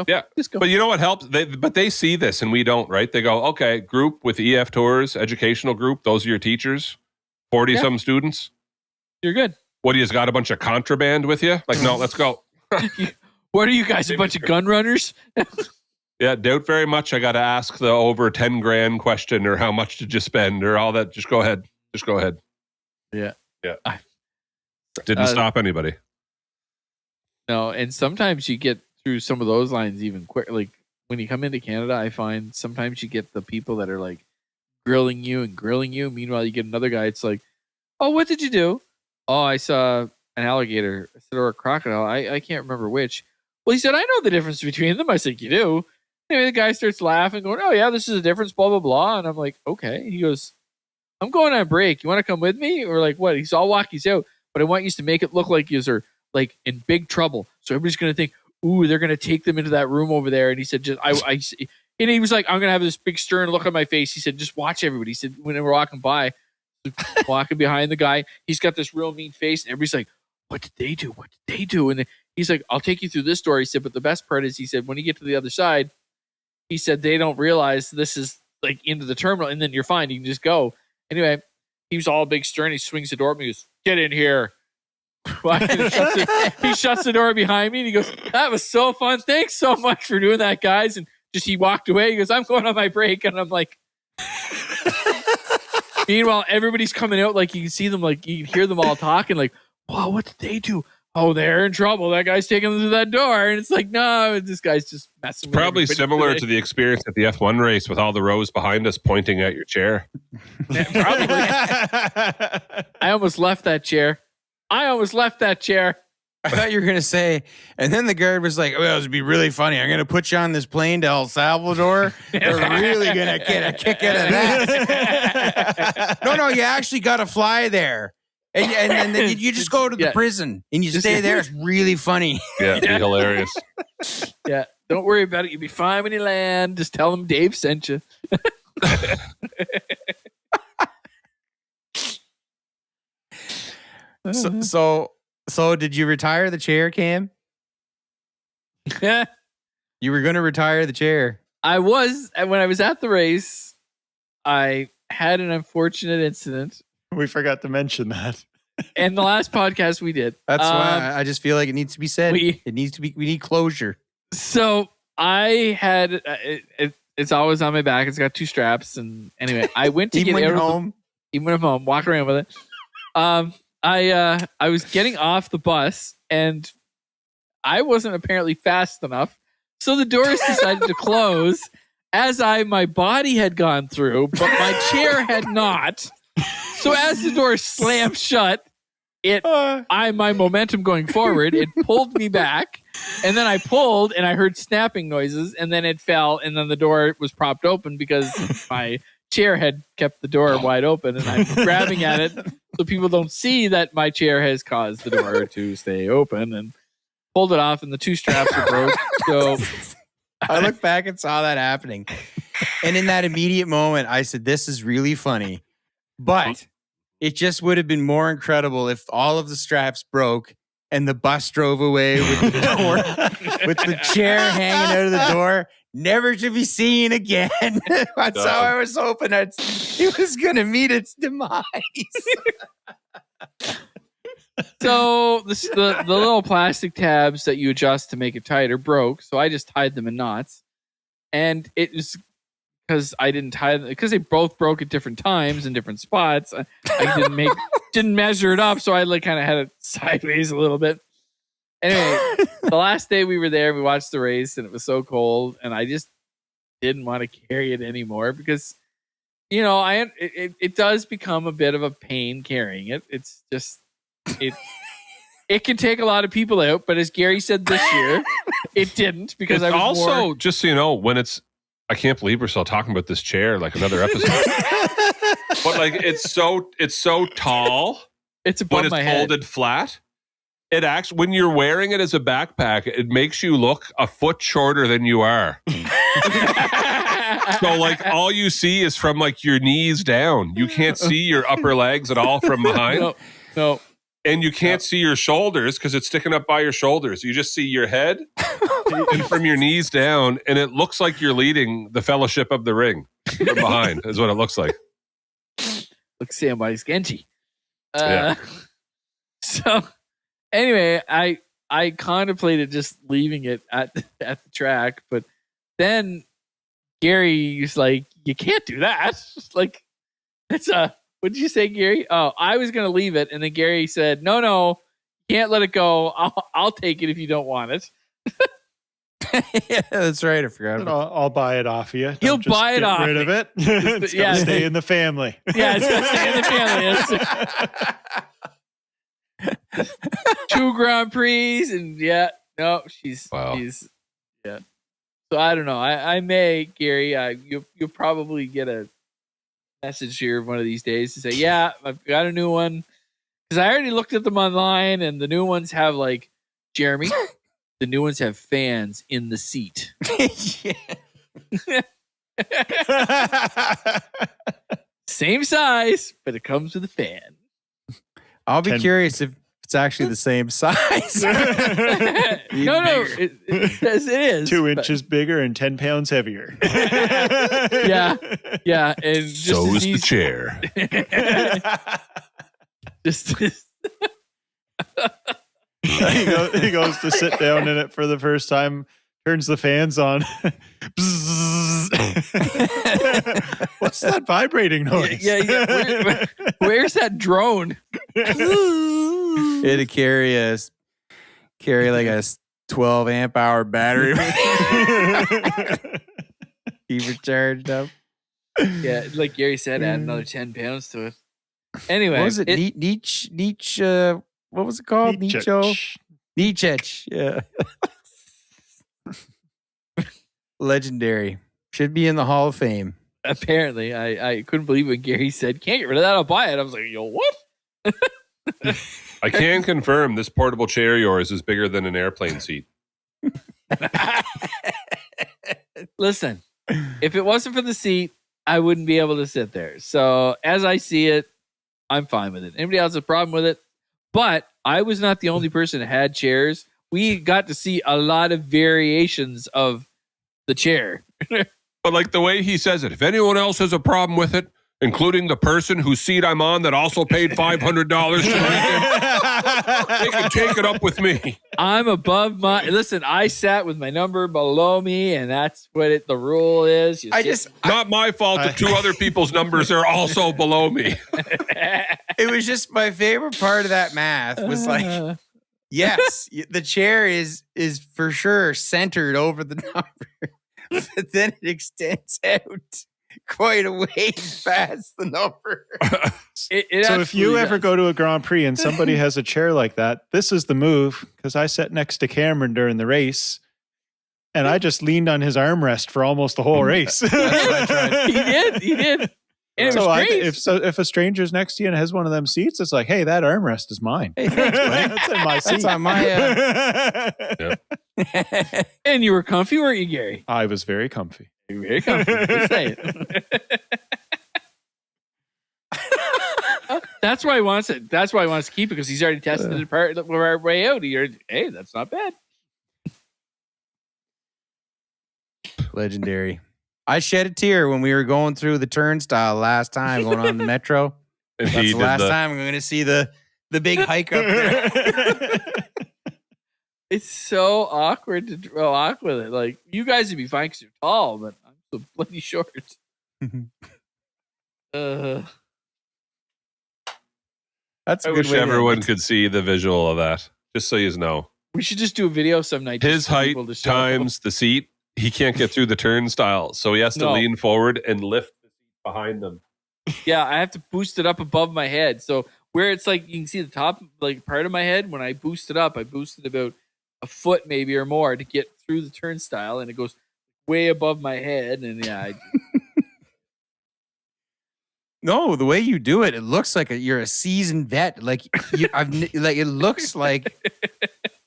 Yeah. Just go." But you know what helps? They see this and we don't, right? They go, okay, group with EF Tours, educational group. Those are your teachers. 40-some students. You're good. What, do you got a bunch of contraband with you? Like, no, let's go. What are you guys, a bunch of gun runners? Yeah, doubt very much I got to ask the over 10 grand question or how much did you spend or all that. Just go ahead. Yeah. Didn't stop anybody. No, and sometimes you get through some of those lines even quick. Like, when you come into Canada, I find sometimes you get the people that are like grilling you. Meanwhile, you get another guy. It's like, "Oh, what did you do?" "Oh, I saw an alligator." I said, "Or a crocodile." I can't remember which. Well, he said, "I know the difference between them." I said, "You do?" Anyway, the guy starts laughing, going, "Oh, yeah, this is a difference, blah, blah, blah." And I'm like, "Okay." He goes, "I'm going on a break. You want to come with me?" Or like, "What?" He's all walk you out, but I want you to make it look like you're like in big trouble. So everybody's going to think, "Ooh, they're going to take them into that room over there." And he said, and he was like, "I'm going to have this big stern look on my face." He said, "Just watch everybody." He said, when they were walking by, walking behind the guy, he's got this real mean face. And everybody's like, "What did they do? What did they do?" And then he's like, "I'll take you through this door." He said, "But the best part is," he said, "when you get to the other side," he said, "they don't realize this is like into the terminal, and then you're fine. You can just go." Anyway, he was all big stern. He swings the door up and he goes, "Get in here." He shuts the door behind me and he goes, "That was so fun. Thanks so much for doing that, guys." And he walked away. He goes, "I'm going on my break." And I'm like, meanwhile, everybody's coming out. Like, you can see them, like, you can hear them all talking, like, "Wow, what did they do? Oh, they're in trouble. That guy's taking them through that door." And it's like, no, this guy's just messing with Probably similar to the experience at the F1 race with all the rows behind us pointing at your chair. Yeah, probably. I almost left that chair. I thought you were going to say, and then the guard was like, well, it'd be really funny. I'm going to put you on this plane to El Salvador. We're really going to get a kick out of that. No, you actually got to fly there. And then you just go to the prison and you stay there. It's really funny. Yeah, it'd be hilarious. Yeah, don't worry about it. You'll be fine when you land. Just tell them Dave sent you. So did you retire the chair, Cam? You were going to retire the chair. I was, when I was at the race, I had an unfortunate incident. We forgot to mention that. And the last podcast we did. That's why I just feel like it needs to be said. We need closure. So I had, it's always on my back. It's got 2 straps. And anyway, I went to even get when out you're home. Even when I'm home, walk around with it. I was getting off the bus and I wasn't apparently fast enough. So the doors decided to close as my body had gone through, but my chair had not. So as the door slammed shut, my momentum going forward, it pulled me back. And then I pulled and I heard snapping noises and then it fell and then the door was propped open because my chair had kept the door wide open and I'm grabbing at it so people don't see that my chair has caused the door to stay open, and pulled it off and the 2 straps were broke. So I looked back and saw that happening. And in that immediate moment, I said, this is really funny. But it just would have been more incredible if all of the straps broke and the bus drove away with the door, with the chair hanging out of the door, never to be seen again. That's how I was hoping it was going to meet its demise. So the little plastic tabs that you adjust to make it tighter broke. So I just tied them in knots. And it was because I didn't tie them, because they both broke at different times in different spots. I didn't measure it up. So I kind of had it sideways a little bit. Anyway, the last day we were there, we watched the race and it was so cold and I just didn't want to carry it anymore because, it does become a bit of a pain carrying it. It's just, it can take a lot of people out, but as Gary said this year, it didn't because it's I was also, just so you know, when I can't believe we're still talking about this chair like another episode. But it's so tall. It's above my head. Folded flat. It actually, when you're wearing it as a backpack, it makes you look a foot shorter than you are. So all you see is from your knees down. You can't see your upper legs at all from behind. No. And you can't see your shoulders because it's sticking up by your shoulders. You just see your head and from your knees down, and it looks like you're leading the Fellowship of the Ring from behind is what it looks like. Looks somebody's Genji. Yeah. So anyway, I contemplated just leaving it at the track, but then Gary's like, you can't do that. It's what did you say, Gary? Oh, I was going to leave it. And then Gary said, no, can't let it go. I'll take it if you don't want it. Yeah, that's right. I forgot about I'll buy it off you. He'll buy it off. Get rid of it. It's going to stay in the family. Yeah, it's going to stay in the family. 2 Grand Prix and she's. So I don't know. I may, Gary, you'll probably get a message here one of these days to say, yeah, I've got a new one. Because I already looked at them online and the new ones have Jeremy, the new ones have fans in the seat. Same size, but it comes with a fan. I'll be curious if it's actually the same size. No, it says it is 2 inches bigger and 10 pounds heavier. Yeah. And just so is the chair. just he goes to sit down in it for the first time, turns the fans on. What's that vibrating noise? Yeah. Where's that drone? It'd carry a 12 amp hour battery. Keep it charged up. Yeah, like Gary said, add another 10 pounds to it. Anyway, what was it? Nietzsche. What was it called? Nietzsche. Nietzsche. Yeah. Legendary. Should be in the Hall of Fame. Apparently, I couldn't believe when Gary said, "Can't get rid of that, I'll buy it." I was like, "Yo, what?" I can confirm this portable chair of yours is bigger than an airplane seat. Listen, if it wasn't for the seat, I wouldn't be able to sit there. So as I see it, I'm fine with it. Anybody else has a problem with it? But I was not the only person that had chairs. We got to see a lot of variations of the chair. But like the way he says it, if anyone else has a problem with it, including the person whose seat I'm on that also paid $500 for the weekend, they can take it up with me. I'm above my. Listen, I sat with my number below me, and that's what the rule is. Not my fault that two other people's numbers are also below me. It was just my favorite part of that math was like, yes, the chair is for sure centered over the number. But then it extends out quite a ways past the number. So if you ever go to a Grand Prix and somebody has a chair like that, this is the move, because I sat next to Cameron during the race and I just leaned on his armrest for almost the whole race. He did. And it was great. If a stranger's next to you and has one of them seats, it's like, hey, that armrest is mine. Hey, thanks, buddy. That's in my seat. That's on my. And you were comfy, weren't you, Gary? I was very comfy. You were very comfy. Just saying. That's why he wants it. That's why he wants to keep it, because he's already tested it part of our way out. Hey, that's not bad. Legendary. I shed a tear when we were going through the turnstile last time, going on the metro. And That's the last time I'm going to see the big hike up there. It's so awkward to walk with it. Like, you guys would be fine because you're tall, but I'm so bloody short. That's a I good wish way everyone could see the visual of that, just so you know. We should just do a video some night. His height times the seat. He can't get through the turnstile, so he has to lean forward and lift the seat behind them. Yeah, I have to boost it up above my head. So where it's like you can see the top like part of my head, when I boost it up, I boosted about a foot maybe or more to get through the turnstile, and it goes way above my head. And yeah, No, the way you do it, it looks like you're a seasoned vet. Like it looks like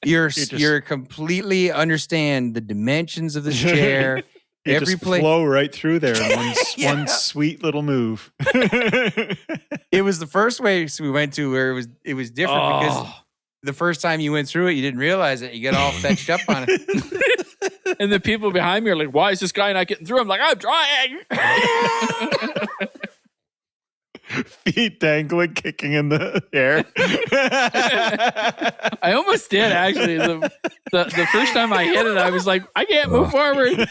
you're completely understand the dimensions of this chair. You just flow right through there in one sweet little move. It was the first place we went to where it was different because the first time you went through it, you didn't realize it. You get all fetched up on it. And the people behind me are like, "Why is this guy not getting through?" I'm like, "I'm trying." Feet dangling, kicking in the air. I almost did, actually. The first time I hit it, I was like, I can't move forward.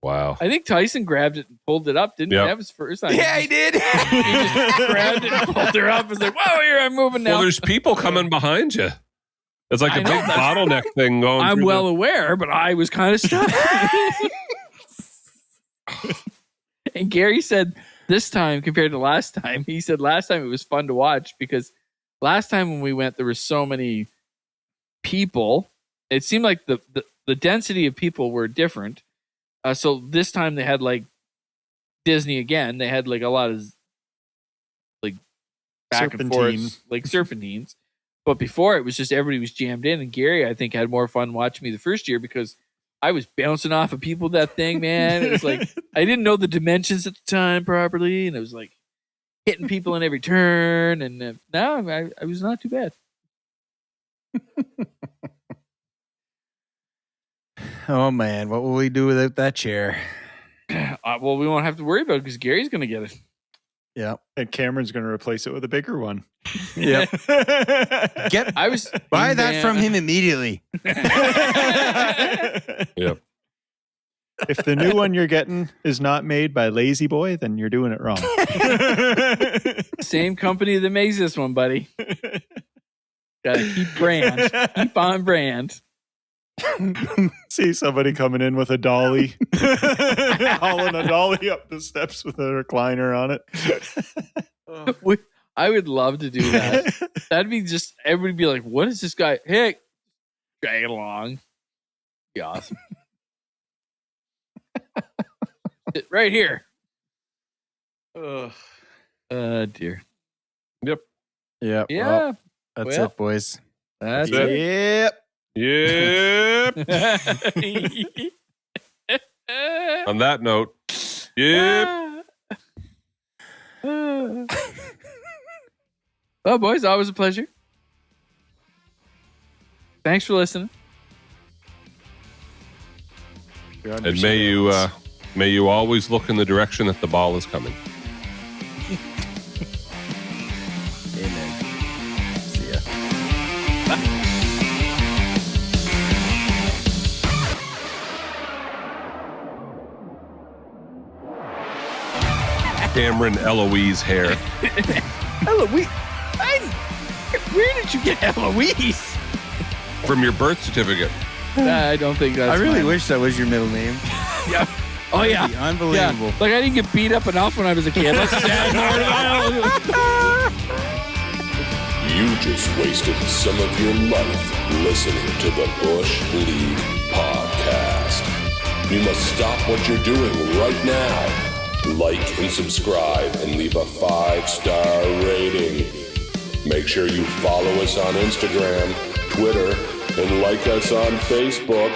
Wow. I think Tyson grabbed it and pulled it up, didn't he? That was the first time. Yeah, he did. He just grabbed it and pulled her up. I was like, whoa, I'm moving now. Well, there's people coming behind you. It's like a big bottleneck thing going I'm well aware, but I was kind of stuck. And Gary said, this time compared to last time, he said last time it was fun to watch because last time when we went, there were so many people. It seemed like the density of people were different. So this time they had like Disney again. They had like a lot of like back and forth, like serpentines. But before it was just everybody was jammed in. And Gary, I think, had more fun watching me the first year because I was bouncing off of people that thing, man. It was like, I didn't know the dimensions at the time properly. And it was like hitting people in every turn. And no, I was not too bad. Oh, man. What will we do without that chair? Well, we won't have to worry about it because Gary's going to get it. Yeah. And Cameron's going to replace it with a bigger one. Yep. Buy that from him immediately. Yep. If the new one you're getting is not made by Lazy Boy, then you're doing it wrong. Same company that makes this one, buddy. Gotta keep on brand. See somebody coming in with a dolly, hauling a dolly up the steps with a recliner on it. I would love to do that. That'd be just everybody be like, "What is this guy?" Hey, drag it along. Be awesome. Sit right here. Dear. Yep. Yeah. Yeah. Well, that's Well, it, boys. That's it. Yep. Yep. On that note, yep. Well, boys, always a pleasure. Thanks for listening. And may you always look in the direction that the ball is coming. Amen. See ya. Cameron Eloise hair. Eloise? Where did you get Eloise? From your birth certificate. I don't think that's I really mine. wish that was your middle name. Yeah. Oh, yeah. That'd be unbelievable. Yeah. Like, I didn't get beat up enough when I was a kid. That's the sad part about it. You just wasted some of your life listening to the Bush League podcast. You must stop what you're doing right now. Like and subscribe and leave a 5-star rating. Make sure you follow us on Instagram, Twitter, and like us on Facebook.